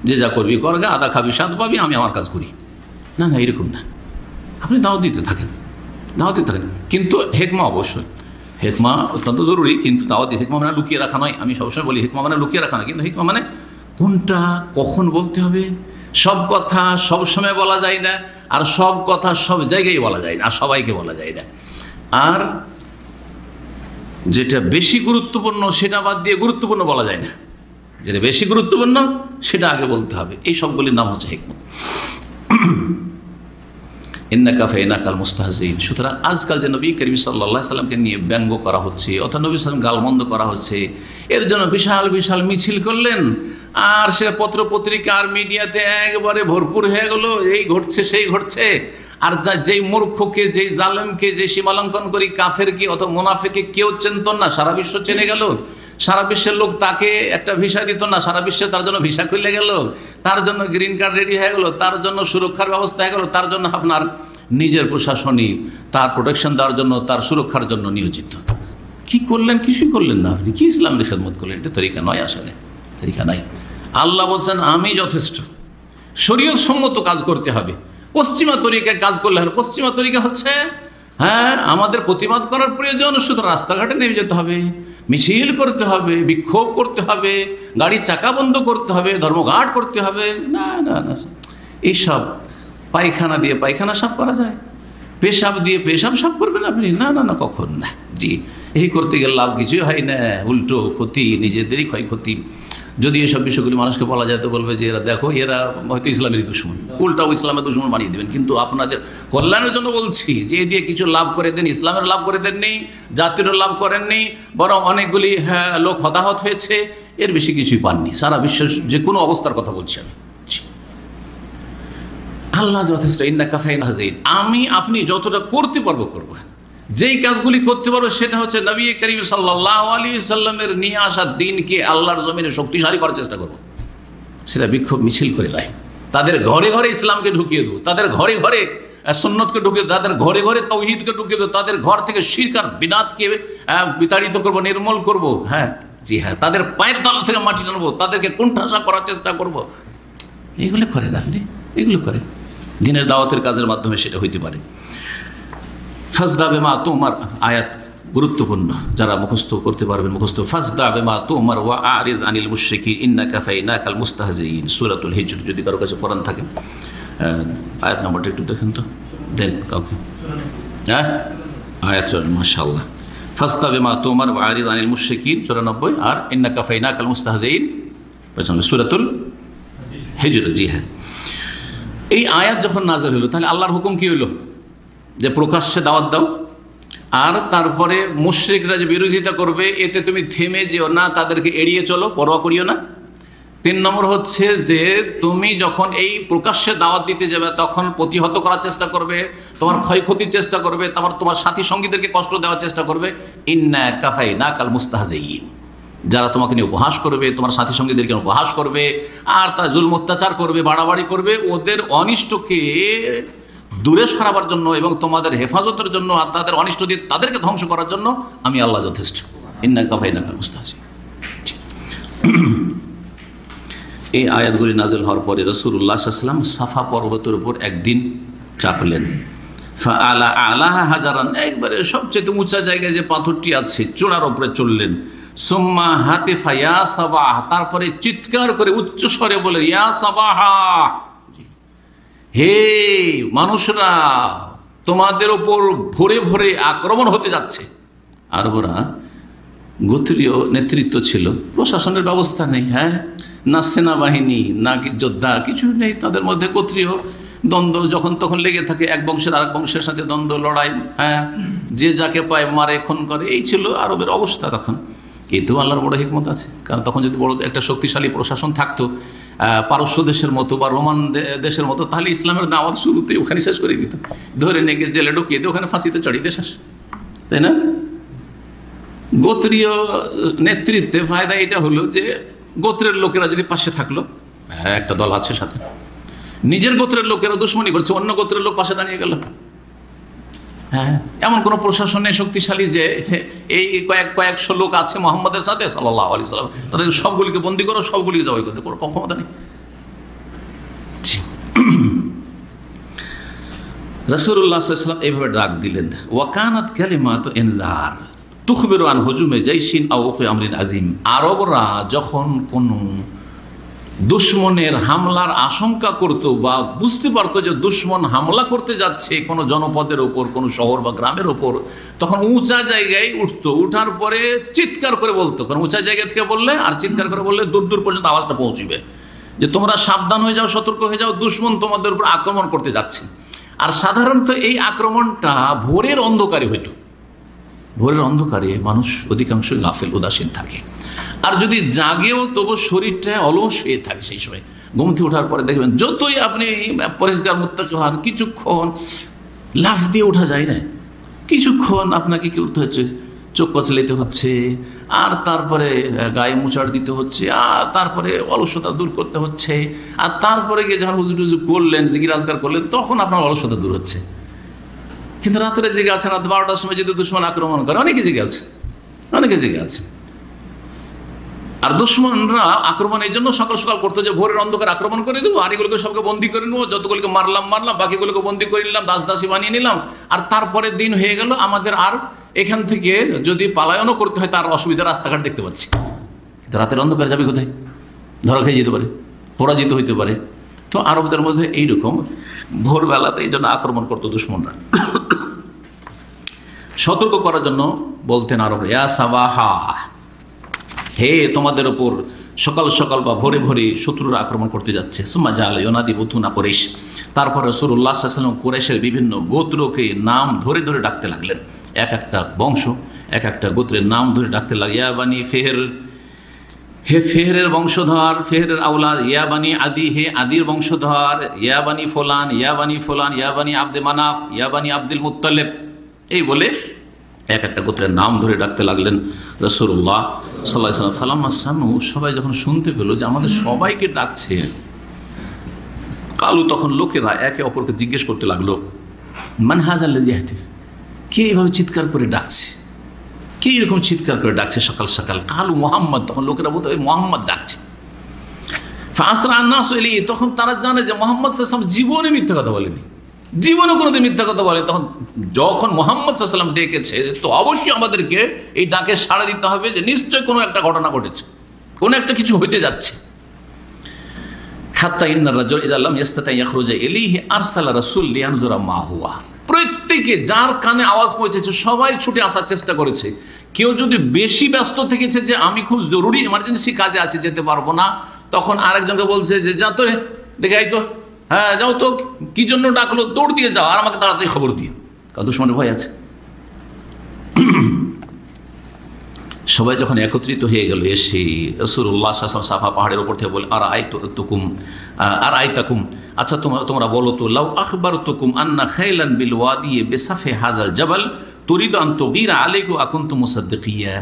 যে যা করবি কর, গা আদা খাবি স্বাদ পাবি, আমি আমার কাজ করি। না না, এরকম না, আপনি দাওয়াত দিতে থাকেন, দাওয়াত দিতে থাকেন, কিন্তু হেকমা অবশ্যই, হেকমা অত্যন্ত জরুরি। কিন্তু দাওয়াত দিয়ে হেকমা মানে লুকিয়ে রাখা নয়। আমি সবসময় বলি হেকমা মানে লুকিয়ে রাখা নয়, কিন্তু হেকমা মানে কোনটা কখন বলতে হবে। সব কথা সব সময় বলা যায় না, আর সব কথা সব জায়গায় বলা যায় না, আর সবাইকে বলা যায় না। আর যেটা বেশি গুরুত্বপূর্ণ সেটা বাদ দিয়ে গুরুত্বপূর্ণ বলা যায় না, যেটা বেশি গুরুত্বপূর্ণ সেটা আগে বলতে হবে। এই সবগুলির নাম হচ্ছে হিকমত। ইন্নাকা ফাইনাকাল মুস্তাহজিন। সুতরাং আজকাল যে নবী করিম সাল্লাল্লাহু আলাইহি সাল্লামকে নিয়ে ব্যঙ্গ করা হচ্ছে অথবা নবী সাল্লাম গালমন্দ করা হচ্ছে, এর জন্য বিশাল বিশাল মিছিল করলেন, আর সে পত্রপত্রিকা আর মিডিয়াতে একবারে ভরপুর হয়ে গেল, এই ঘটছে সেই ঘটছে। আর যেই মূর্খকে, যেই জালেমকে, যে সীমালঙ্ঘন করি কাফেরকে অথবা মুনাফিককে কেউ চিনত না, সারা বিশ্ব চেনে গেল। সারা বিশ্বের লোক তাকে একটা ভিসা দিত না, সারা বিশ্বে তার জন্য ভিসা খুলে গেল, তার জন্য গ্রিন কার্ড রেডি হয়ে গেল, তার জন্য সুরক্ষার ব্যবস্থা হয়ে গেল, তার জন্য আপনার নিজের প্রশাসনই তার প্রোটেকশন দেওয়ার জন্য, তার সুরক্ষার জন্য নিয়োজিত। কি করলেন? কিছুই করলেন না। আপনি কি ইসলামের খেদমত করলেন? এটা তরিকা নয়, আসলে তরিকা নাই। আল্লাহ বলছেন আমি যথেষ্ট, শরীয়ত সম্মত কাজ করতে হবে। পশ্চিমা তরিকায় কাজ করলে হবে। পশ্চিমা তরিকা হচ্ছে আমাদের প্রতিবাদ করার প্রয়োজন, শুধু রাস্তাঘাটে নেমে যেতে হবে, মিছিল করতে হবে, বিক্ষোভ করতে হবে, গাড়ির চাকা বন্ধ করতে হবে, ধর্মঘাট করতে হবে। না না না, এইসব পায়খানা দিয়ে পায়খানা সাফ করা যায়, পেশাব দিয়ে পেশাব সাফ করবেন আপনি? না না না, কখন না। জি, এই করতে গেলে লাভ কিছুই হয় না, উল্টো ক্ষতি, নিজেদেরই ক্ষয়ক্ষতি। যদি এসব বিষয়গুলি মানুষকে বলা যায় তো বলবে যে এরা দেখো, এরা হয়তো ইসলামেরই দুশমন, উল্টাও ইসলামের দুশমন বানিয়ে দেবেন। কিন্তু আপনাদের কল্যাণের জন্য বলছি যে এ দিয়ে কিছু লাভ করে দেন, ইসলামের লাভ করে দেননি, জাতিরও লাভ করেননি, বরং অনেকগুলি লোক হতাহত হয়েছে, এর বেশি কিছুই পাননি। সারা বিশ্বের যে কোনো অবস্থার কথা বলছি আমি। আল্লাহ যথেষ্ট, ইন্নাকা ফাইনাকাল। আমি আপনি যতটা করতে পারবো করবো। যেই কাজগুলি করতে পারবো সেটা হচ্ছে নবী করিম সাল্লাল্লাহু আলাইহি সাল্লামের নিয়ে আসা দিনকে আল্লাহর জমিনে শক্তিশালী করার চেষ্টা করব। সেটা বিক্ষোভ মিছিল করে নয়। তাদের ঘরে ঘরে ইসলামকে ঢুকিয়ে দেবো, তাদের ঘরে ঘরে সুন্নতকে ঢুকিয়ে দেবো, তাদের ঘরে ঘরে তাওহীদকে ঢুকিয়ে দেবো, তাদের ঘর থেকে শিরক আর বিদআতকে বিতাড়িত করবো, নির্মূল করব। হ্যাঁ, জি হ্যাঁ, তাদের পায়ের তলা থেকে মাটি টানবো, তাদেরকে কুণ্ঠাসা করার চেষ্টা করব। এগুলো করেন আপনি, এগুলো করেন। দিনের দাওয়াতের কাজের মাধ্যমে সেটা হইতে পারে। ফাসদা বিমা তুমার আয়াত গুরুত্বপূর্ণ, যারা মুখস্থ করতে পারবেন মুখস্থ। ফাসদা বিমা তুমার ওয়া আরিজ আনিল মুশরিকিন ইন্নাকা ফাইনাকাল মুস্তাহজিন, সূরাতুল হিজর। যদি কারো কাছে কোরআন থাকে আয়াত নাম্বারটা একটু দেখেন তো, দেন কাউকে। হ্যাঁ, আয়াত মাশাআল্লাহ। ফাসদা বিমা তুমার ওয়া আরিজ আনিল মুশরিকিন 94, আর ইন্নাকা ফাইনাকাল মুস্তাহজিন সূরাতুল হিজর। জি হ্যাঁ, এই আয়াত যখন নাযিল হলো তাহলে আল্লাহর হুকুম কি হলো? যে প্রকাশ্যে দাওয়াত দাও, আর তারপরে মুশরিকরা যে বিরোধিতা করবে এতে তুমি থেমে যেও না, তাদেরকে এড়িয়ে চলো, পরোয়া করিও না। 3 নম্বর হচ্ছে যে তুমি যখন এই প্রকাশ্যে দাওয়াত দিতে যাবে তখন প্রতিহত করার চেষ্টা করবে, তোমার ক্ষয়ক্ষতির চেষ্টা করবে, তোমার সাথী সঙ্গীদেরকে কষ্ট দেওয়ার চেষ্টা করবে। ইন্নাকা ফাইনাকাল মুস্তাহজিন, যারা তোমাকে নিয়ে উপহাস করবে, তোমার সাথী সঙ্গীদেরকে উপহাস করবে, আর তা জুলম অত্যাচার করবে, বাড়াবাড়ি করবে, ওদের অনিষ্টকে দূরে সরাবার জন্য এবং তোমাদের হেফাজতের জন্য, আর তাদের অনিষ্ট দিয়ে তাদেরকে ধ্বংস করার জন্য আমি আল্লাহ যথেষ্ট। ইন্নাকা ফাইনাকাল মুস্তাহজিন। এই আয়াতগুলি নাযিল হওয়ার পরে রাসূলুল্লাহ সাল্লাল্লাহু আলাইহি ওয়াসাল্লাম সাফা পর্বতের উপর একদিন চাপলেন। ফাআলা আলাহা হাজারান, একবারে সবচেয়ে উঁচা জায়গায় যে পাথরটি আছে চূড়ার উপরে চললেন। সুম্মা হাতিফা ইয়া সাবাহ, তারপরে চিৎকার করে উচ্চ স্বরে বলে ইয়া সাবাহা, হে মানুষরা, তোমাদের ওপর ভোরে ভোরে আক্রমণ হতে যাচ্ছে। আরবরা গোত্রীয় নেতৃত্ব ছিল, প্রশাসনের ব্যবস্থা নেই, হ্যাঁ, না সেনাবাহিনী না যোদ্ধা, কিছু নেই। তাদের মধ্যে গোত্রীয় দ্বন্দ্ব যখন তখন লেগে থাকে, এক বংশের আরেক বংশের সাথে দ্বন্দ্ব, লড়াই, হ্যাঁ, যে যাকে পায় মারে, খুন করে, এই ছিল আরবের অবস্থা তখন। এতেও আল্লাহর বড় হিকমত আছে, কারণ তখন যদি বড় একটা শক্তিশালী প্রশাসন থাকতো, পারস্য দেশের মতো বা রোমান দেশের মতো, তাহলে ইসলামের দাওয়াত শুরুতে ওখানে শেষ করে দিত, ধরে নিয়ে জেলে ঢুকিয়ে দিয়ে ওখানে ফাঁসিতে চড়িয়ে দিয়ে শেষ, তাই না? গোত্রীয় নেতৃত্বে ফায়দা এটা হলো যে গোত্রের লোকেরা যদি পাশে থাকলো, হ্যাঁ, একটা দল আছে সাথে, নিজের গোত্রের লোকেরা দুশ্মনী করছে, অন্য গোত্রের লোক পাশে দাঁড়িয়ে গেল। হ্যাঁ, এমন কোনো প্রশাসন নেই শক্তিশালী যে এই কয়েকশো লোক আছে মুহাম্মদের সাথে সাল্লাল্লাহু আলাইহি ওয়াসাল্লাম, তাদের সবগুলিকে বন্দী করো, সবগুলিকে জবাই করতে কোনো ক্ষমতা নেই। রাসূলুল্লাহ সাল্লাল্লাহু আলাইহি ওয়াসাল্লাম এইভাবে ডাক দিলেন, ওয়াকানাত কালিমাতু ইনজার তুখবিরু আন হুজুমে জাইশিন আও ওয়াকি আমরিন আজিম। আরবরা যখন কোনো দুশ্মনের হামলার আশঙ্কা করত বা বুঝতে পারতো যে দুশ্মন হামলা করতে যাচ্ছে কোনো জনপদের ওপর, কোনো শহর বা গ্রামের ওপর, তখন উঁচা জায়গায় উঠতো, উঠার পরে চিৎকার করে বলতো, কারণ উঁচা জায়গা থেকে বললে আর চিৎকার করে বললে দূর দূর পর্যন্ত আওয়াজটা পৌঁছবে, যে তোমরা সাবধান হয়ে যাও, সতর্ক হয়ে যাও, দুশ্মন তোমাদের উপর আক্রমণ করতে যাচ্ছে। আর সাধারণত এই আক্রমণটা ভোরের অন্ধকারে হইতো। ভোরের অন্ধকারে মানুষ অধিকাংশ গাফেল উদাসীন থাকে, আর যদি জাগেও তবু শরীরটা অলস হয়ে থাকে। সেই সময় ঘুম থেকে ওঠার পরে দেখবেন যতই আপনি পরিষ্কার মুত্তাকি হন, কিছুক্ষণ লাফ দিয়ে ওঠা যায় না, কিছুক্ষণ আপনাকে কি করতে হচ্ছে, চোখ কচলাইতে হচ্ছে, আর তারপরে গায়ে মুছাড় দিতে হচ্ছে, আর তারপরে অলসতা দূর করতে হচ্ছে, আর তারপরে গিয়ে যখন হুজু টুজু করলেন, জিকির আজকার করলেন, তখন আপনার অলসতা দূর হচ্ছে। কিন্তু রাত্রে জেগে আছেন, রাত 12টার সময় যদি দুশ্মন আক্রমণ করে, অনেকে জেগে আছে, অনেকে জেগে আছে। আর দুশ্মনরা আক্রমণ এই জন্য সকাল সকাল করতো যে ভোরের অন্ধকার আক্রমণ করে দেবো, আর এগুলোকে সবকে বন্দি করে নেবো, যতগুলোকে মারলাম, বাকিগুলোকে বন্দি করে নিলাম, দাসী বানিয়ে নিলাম, আর তারপরে দিন হয়ে গেল, আমাদের আর এখান থেকে যদি পালায়নও করতে হয় তার অসুবিধা রাস্তাঘাট দেখতে পাচ্ছি। কিন্তু রাতের অন্ধকার যাবে কোথায়? ধরা খেয়ে যেতে পারে, পরাজিত হইতে পারে। তো আরবদের মধ্যে এইরকম ভোরবেলাতে এই জন্য আক্রমণ করতো দুশ্মনরা। সতর্ক করার জন্য বলতেন আরবরা, ইয়া সাবাহা, হে তোমাদের ওপর সকাল সকাল বা ভোরে ভোরে শত্রুরা আক্রমণ করতে যাচ্ছে। সুম্মা জাআলা ইউনাদি বুতুনা কুরাইশ, তারপরে রাসূলুল্লাহ সাল্লাল্লাহু আলাইহি ওয়াসাল্লাম কুরাইশের বিভিন্ন গোত্রকে নাম ধরে ধরে ডাকতে লাগলেন। এক একটা বংশ, এক একটা গোত্রের নাম ধরে ডাকতে লাগলেন। ইয়া বানি ফেহর, হে ফেহরের বংশধর, ফেহরের আওলাদ। ইয়া বানি আদি, হে আদির বংশধর। ইয়া বানি ফুলান, ইয়া বানি ফুলান, ইয়া বানি আব্দে মানাফ, ইয়া বানি আব্দুল মুত্তালিব। এই বলে এক একটা গোত্রের নাম ধরে ডাকতে লাগলেন রাসূলুল্লাহ সাল্লাল্লাহু আলাইহি ওয়াসাল্লাম। ফালাম্মা সানু, সবাই যখন শুনতে পেল যে আমাদের সবাইকে ডাকছে, কালু, তখন লোকেরা একে অপরকে জিজ্ঞেস করতে লাগলো, মান হাযাল্লাযী ইয়াহতিফ, কে এইভাবে চিৎকার করে ডাকছে, কে এরকম চিৎকার করে ডাকছে সকাল সকাল? কালু মুহাম্মদ, তখন লোকেরা বলতো মুহাম্মদ ডাকছে। ফাআসরা আন-নাসু ইলাইহি, তখন তারা জানে যে মুহাম্মদ সাল্লাল্লাহু আলাইহি ওয়াসাল্লাম জীবনে মিথ্যা কথা বলেনি, জীবনে কোনোদিন মিথ্যা কথা বলে। তখন যখন মুহাম্মদ সাল্লাল্লাহু আলাইহি ওয়াসাল্লাম ডেকেছে, তো অবশ্যই আমাদেরকে এই ডাকে সাড়া দিতে হবে যে নিশ্চয় কোনো একটা ঘটনা ঘটেছে, কোনো একটা কিছু হইতে যাচ্ছে। হাত্তা ইন্নার রাজুল ইযা লাম ইস্তাতি ইয়াখরুজা ইলাইহি আরসালা রাসূল লিয়ানজুরা মা হুয়া। প্রত্যেকে যার কানে আওয়াজ পৌঁছেছে সবাই ছুটে আসার চেষ্টা করেছে। কেউ যদি বেশি ব্যস্ত থেকেছে যে আমি খুব জরুরি এমার্জেন্সি কাজে আছি, যেতে পারবো না, তখন আরেকজনকে বলছে যে যা তো রে, দেখে আই তো, হ্যাঁ যাও তো, কি জন্য ডাকলো, দৌড় দিয়ে যাও, আর আমাকে তাড়াতাড়ি খবর দিও, কারণ দুশমনের ভয় আছে। সবাই যখন একত্রিত হয়ে গেল, এসে রাসূলুল্লাহ সাল্লাল্লাহু আলাইহি ওয়াসাল্লাম সাফা পাহাড়ের ওপর থেকে বলে, আর আইতাকুম, আচ্ছা তোমরা বলো তো, লাউ আখবারতুকুম আন্না খাইলান বিল ওয়াদি বিসাফি হাযাল জাবাল তুরিদু আন তুগীরা আলাইকুম আকুনতুম মুসাদ্দিকিয়া।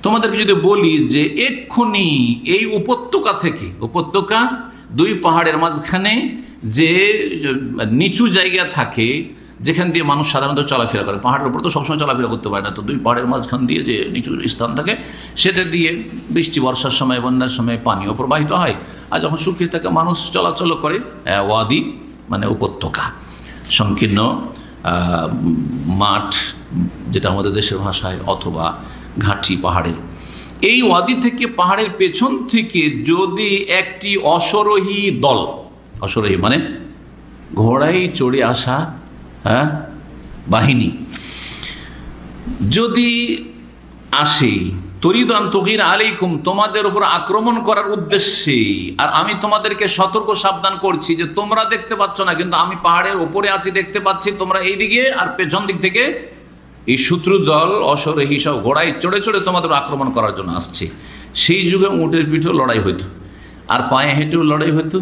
তোমাদেরকে যদি বলি যে এক্ষুনি এই উপত্যকা থেকে, উপত্যকা দুই পাহাড়ের মাঝখানে যে নিচু জায়গা থাকে যেখান দিয়ে মানুষ সাধারণত চলাফেরা করে, পাহাড়ের উপর তো সবসময় চলাফেরা করতে পারে না, তো দুই পাহাড়ের মাঝখান দিয়ে যে নিচু স্থান থাকে সেটা দিয়ে বৃষ্টি বর্ষার সময়, বন্যার সময় পানিও প্রবাহিত হয়, আর যখন শুকিয়ে থাকে মানুষ চলাচল করে। ওয়াদি মানে উপত্যকা, সংকীর্ণ মাঠ, যেটা আমাদের দেশের ভাষায়, অথবা ঘাটি পাহাড়ের। এই ওয়াদি থেকে, পাহাড়ের পেছন থেকে যদি একটি অশ্বারোহী দল, অশ্বারোহী মানে ঘোড়ায় চড়ে আসা বাহিনী যদি আসে, তুরিদু আন তুগীরা আলাইকুম, তোমাদের উপর আক্রমণ করার উদ্দেশ্যে, আর আমি তোমাদেরকে সতর্ক সাবধান করছি যে তোমরা দেখতে পাচ্ছ না, কিন্তু আমি পাহাড়ের উপরে আছি, দেখতে পাচ্ছি, তোমরা এইদিকে আর পেছন দিক থেকে এই শত্রু দল অশ্বারোহী সব ঘোড়ায় চড়ে চড়ে তোমাদের আক্রমণ করার জন্য আসছে। সেই যুগে উটের পিঠেও লড়াই হতো, আর পায়ে হেঁটেও লড়াই হতো,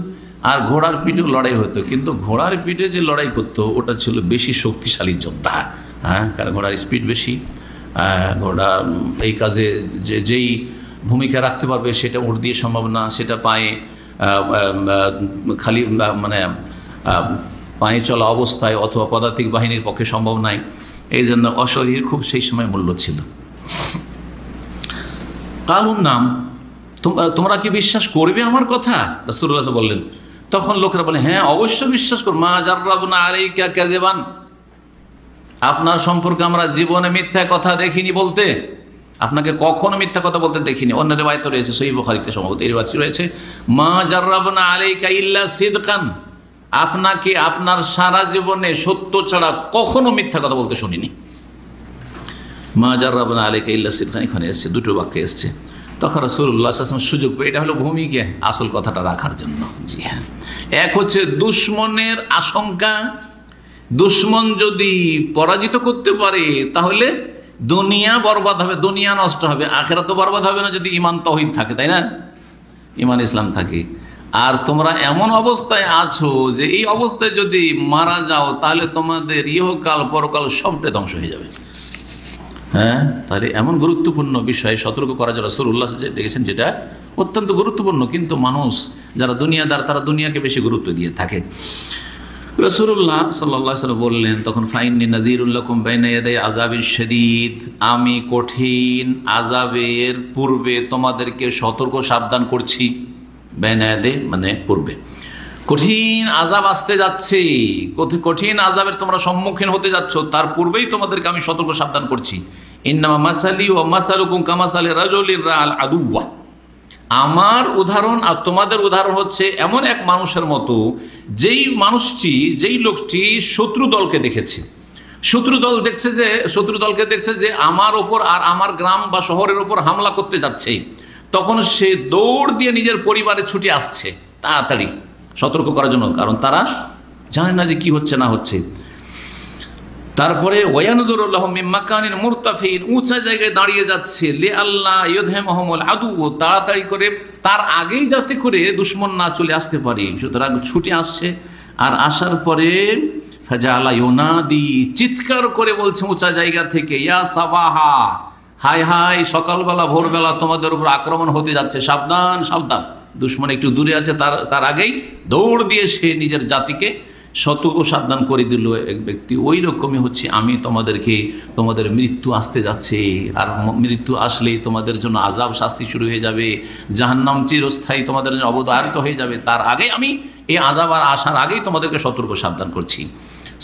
আর ঘোড়ার পিঠেও লড়াই হতো। কিন্তু ঘোড়ার পিঠে যে লড়াই করতো ওটা ছিল বেশি শক্তিশালী যোদ্ধা, কারণ ঘোড়ার স্পিড বেশি, ঘোড়া এই কাজে যেই ভূমিকা রাখতে পারবে সেটা উট দিয়ে সম্ভব না, সেটা পায়ে খালি মানে পায়ে চলা অবস্থায় অথবা পদাতিক বাহিনীর পক্ষে সম্ভব নয়। এই জন্য অশ্বারোহীর খুব সেই সময় মূল্য ছিল। কালুর নাম, তোমরা কি বিশ্বাস করবে আমার কথা? রাসূলুল্লাহ বললেন। তখন লোকেরা বলে, হ্যাঁ অবশ্যই বিশ্বাস করব। মা জাররাবনা আলাইকা কাযিবান, আপনার সম্পর্কে আমরা জীবনে মিথ্যা কথা দেখিনি বলতে, আপনাকে কখনো মিথ্যা কথা বলতে দেখিনি। অন্য রিওয়ায়াত রয়েছে, সহিহ বুখারীতে সম্ভবত এই রিওয়ায়াত রয়েছে, মা জাররাবনা আলাইকা ইল্লা সিদকান, আপনাকে আপনার সারা জীবনে সত্য ছাড়া কখনো মিথ্যা কথা বলতে শুনিনি। মা জাররাবনা আলাইকা ইল্লা সিদকান, এখানে এসছে, দুটো বাক্যে এসছে। তখন রাসূলুল্লাহ সাল্লাল্লাহু আলাইহি ওয়াসাল্লাম সুযোগ পেয়ে, এটা হলো ভূমিকা আসল কথাটা রাখার জন্য। জি হ্যাঁ, এক হচ্ছে দুশমনের আশঙ্কা, দুশ্মন যদি পরাজিত করতে পারে তাহলে দুনিয়া বরবাদ হবে, দুনিয়া নষ্ট হবে, আখেরাত তো বরবাদ হবে না যদি ঈমান তাওহীদ থাকে, তাই না? ঈমান ইসলাম থাকে। আর তোমরা এমন অবস্থায় আছো যে এই অবস্থায় যদি মারা যাও তাহলে তোমাদের ইহকাল পরকাল সবটাই ধ্বংস হয়ে যাবে। হ্যাঁ, তাহলে এমন গুরুত্বপূর্ণ বিষয়ে সতর্ক করা যারা রাসূলুল্লাহ দেখেছেন, যেটা অত্যন্ত গুরুত্বপূর্ণ। কিন্তু মানুষ যারা দুনিয়াদার তারা দুনিয়াকে বেশি গুরুত্ব দিয়ে থাকে। রাসূলুল্লাহ সাল্লাল্লাহু আলাইহি ওয়াসাল্লাম বললেন তখন, ফাইন্নী নাযীরুল লাকুম বাইনা ইয়াদাই আযাবিশ শাদীদ, আমি কঠিন আযাবের পূর্বে তোমাদেরকে সতর্ক সাবধান করছি। বাইনা ইয়াদাই মানে পূর্বে, কঠিন আযাব আসতে যাচ্ছে, কঠিন আযাবের তোমরা সম্মুখীন হতে যাচ্ছ, তার পূর্বেই তোমাদেরকে আমি সতর্ক সাবধান করছি। ইন্নামা মাসালি ওয়া মাসালুকুম কামাসালি রাজুলির রাআল আদুওয়া, আমার উদাহরণ আর তোমাদের উদাহরণ হচ্ছে এমন এক মানুষের মতো, যেই লোকটি শত্রু দলকে দেখেছে, শত্রু দলকে দেখছে যে আমার ওপর আর আমার গ্রাম বা শহরের ওপর হামলা করতে যাচ্ছে, তখন সে দৌড় দিয়ে নিজের পরিবারে ছুটে আসছে তাড়াতাড়ি সতর্ক করার জন্য, কারণ তারা জানে না যে কি হচ্ছে না হচ্ছে। তারপরে ওয়ায়ানজুরুল্লাহু মিন মাকানিন মুরতাফিন, উঁচা জায়গায় দাঁড়িয়ে যাচ্ছে, লি আল্লাহ ইউদহিমহুমুল আদু, তাড়াতাড়ি করে তার আগেই যাতে করে দুশমন না চলে আসতে পারে, সুতরাং ছুটে আসছে। আর আসার পরে ফাজালা ইউনাদি, চিৎকার করে বলছে উঁচা জায়গা থেকে, ইয়া সাবাহা, হাই হাই সকালবেলা ভোরবেলা তোমাদের উপর আক্রমণ হতে যাচ্ছে, সাবধান সাবধান। দুশমন একটু দূরে আছে, তার আগেই দৌড় দিয়ে সে নিজের জাতিকে সতর্ক সাবধান করে দিল এক ব্যক্তি। ওই রকমই হচ্ছে আমি তোমাদের মৃত্যু আসতে যাচ্ছে, আর মৃত্যু আসলেই তোমাদের জন্য আযাব শাস্তি শুরু হয়ে যাবে, জাহান্নাম চিরস্থায়ী তোমাদের জন্য অবধারিত হয়ে যাবে, তার আগে আমি এই আযাব আর আসার আগেই তোমাদেরকে সতর্ক সাবধান করছি।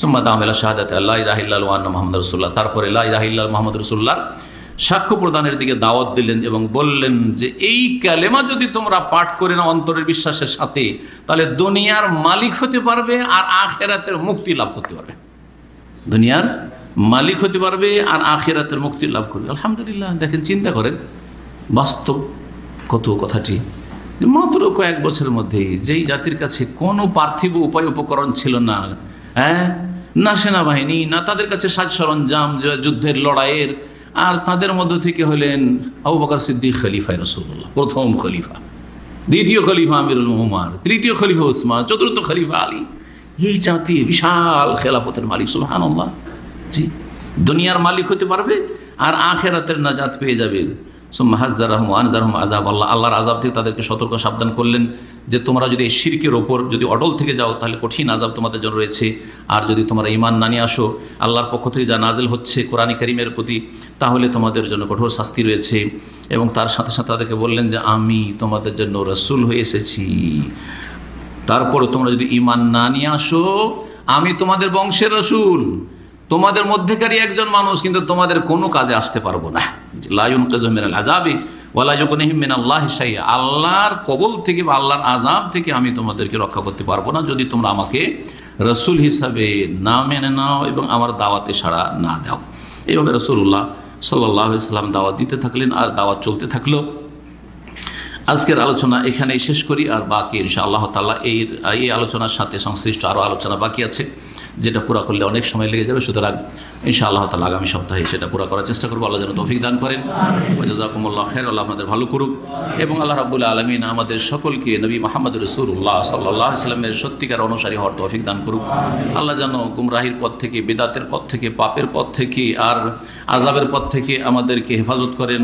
সুম্মা দাআমিলা শাহাদাতি আল্লা ইলাহা ইল্লাল্লাহু ওয়া আন্না মুহাম্মাদুর রাসূলুল্লাহ, তারপরে লা ইলাহা ইল্লাল্লাহু মুহাম্মাদুর রাসূলুল্লাহ সাক্ষ্য প্রদানের দিকে দাওয়াত দিলেন এবং বললেন যে এই কালেমা যদি তোমরা পাঠ করে না অন্তরের বিশ্বাসের সাথে, তাহলে দুনিয়ার মালিক হতে পারবে আর আখিরাতের মুক্তি লাভ করতে পারবে। দুনিয়ার মালিক হতে পারবে আর আখিরাতের মুক্তি লাভ করবে। আলহামদুলিল্লাহ, দেখেন চিন্তা করেন বাস্তব কত কথাটি, মাত্র কয়েক বছরের মধ্যেই যেই জাতির কাছে কোনো পার্থিব উপায় উপকরণ ছিল না, হ্যাঁ, না সেনাবাহিনী, না তাদের কাছে সাজ সরঞ্জাম যুদ্ধের লড়াইয়ের, আর তাদের মধ্য থেকে হলেন আবু বকর সিদ্দিক খলিফায়ে রাসূলুল্লাহ, প্রথম খলিফা, দ্বিতীয় খলিফা আমিরুল মুমিনিন, তৃতীয় খলিফা উসমান, চতুর্থ খলিফা আলী। এই জাতির বিশাল খেলাফতের মালিক, সুবহানাল্লাহ। জি, দুনিয়ার মালিক হতে পারবে আর আখিরাতের নাজাত পেয়ে যাবে। সুম্মা হাযযারাহুম ওয়া আনযারহুম আযাবাল্লাহ, আল্লাহর আযাব থেকে তাদেরকে সতর্ক সাবধান করলেন যে তোমরা যদি এই শিরকের ওপর যদি অটল থেকে যাও তাহলে কঠিন আযাব তোমাদের জন্য রয়েছে, আর যদি তোমরা ঈমান না নিয়ে আসো আল্লাহর পক্ষ থেকে যা নাজিল হচ্ছে কোরআন কারীমের প্রতি, তাহলে তোমাদের জন্য কঠোর শাস্তি রয়েছে। এবং তার সাথে সাথে তাদেরকে বললেন যে আমি তোমাদের জন্য রাসূল হয়ে এসেছি, তারপরে তোমরা যদি ঈমান না নিয়ে আসো, আমি তোমাদের বংশের রাসূল, তোমাদের মধ্যেকারই একজন মানুষ, কিন্তু তোমাদের কোনো কাজে আসতে পারবো না। লা ইউনকিযু মিনাল আযাবি ওয়া লা ইউগনিহিম মিনাল্লাহি শাইআ, আল্লাহর কবল থেকে বা আল্লাহর আযাব থেকে আমি তোমাদেরকে রক্ষা করতে পারবো না যদি তোমরা আমাকে রাসূল হিসাবে না মেনে নাও এবং আমার দাওয়াতে সাড়া না দাও। এইভাবে রাসূলুল্লাহ সাল্লাল্লাহু আলাইহি ওয়াসাল্লাম দাওয়াত দিতে থাকলেন আর দাওয়াত চলতে থাকলো। আজকের আলোচনা এখানেই শেষ করি, আর বাকি ইনশাআল্লাহ তাআলা এই আলোচনার সাথে সংশ্লিষ্ট আরও আলোচনা বাকি আছে, যেটা পুরা করলে অনেক সময় লেগে যাবে। সুতরাং ইনশাআল্লাহ তাআলা আগামী সপ্তাহে সেটা পুরা করার চেষ্টা করবো। আল্লাহ যেন তৌফিক দান করেন। জাযাকুমুল্লাহ খাইর, আল্লাহ আপনাদের ভালো করুক এবং আল্লাহ রাব্বুল আলামিন আমাদের সকলকে নবী মুহাম্মদ রাসূলুল্লাহ সাল্লাল্লাহু আলাইহি ওয়াসাল্লামের সত্যিকার অনুসারী হওয়ার তৌফিক দান করুক। আল্লাহ যেন গুমরাহির পথ থেকে, বিদআতের পথ থেকে, পাপের পথ থেকে আর আযাবের পথ থেকে আমাদেরকে হেফাজত করেন।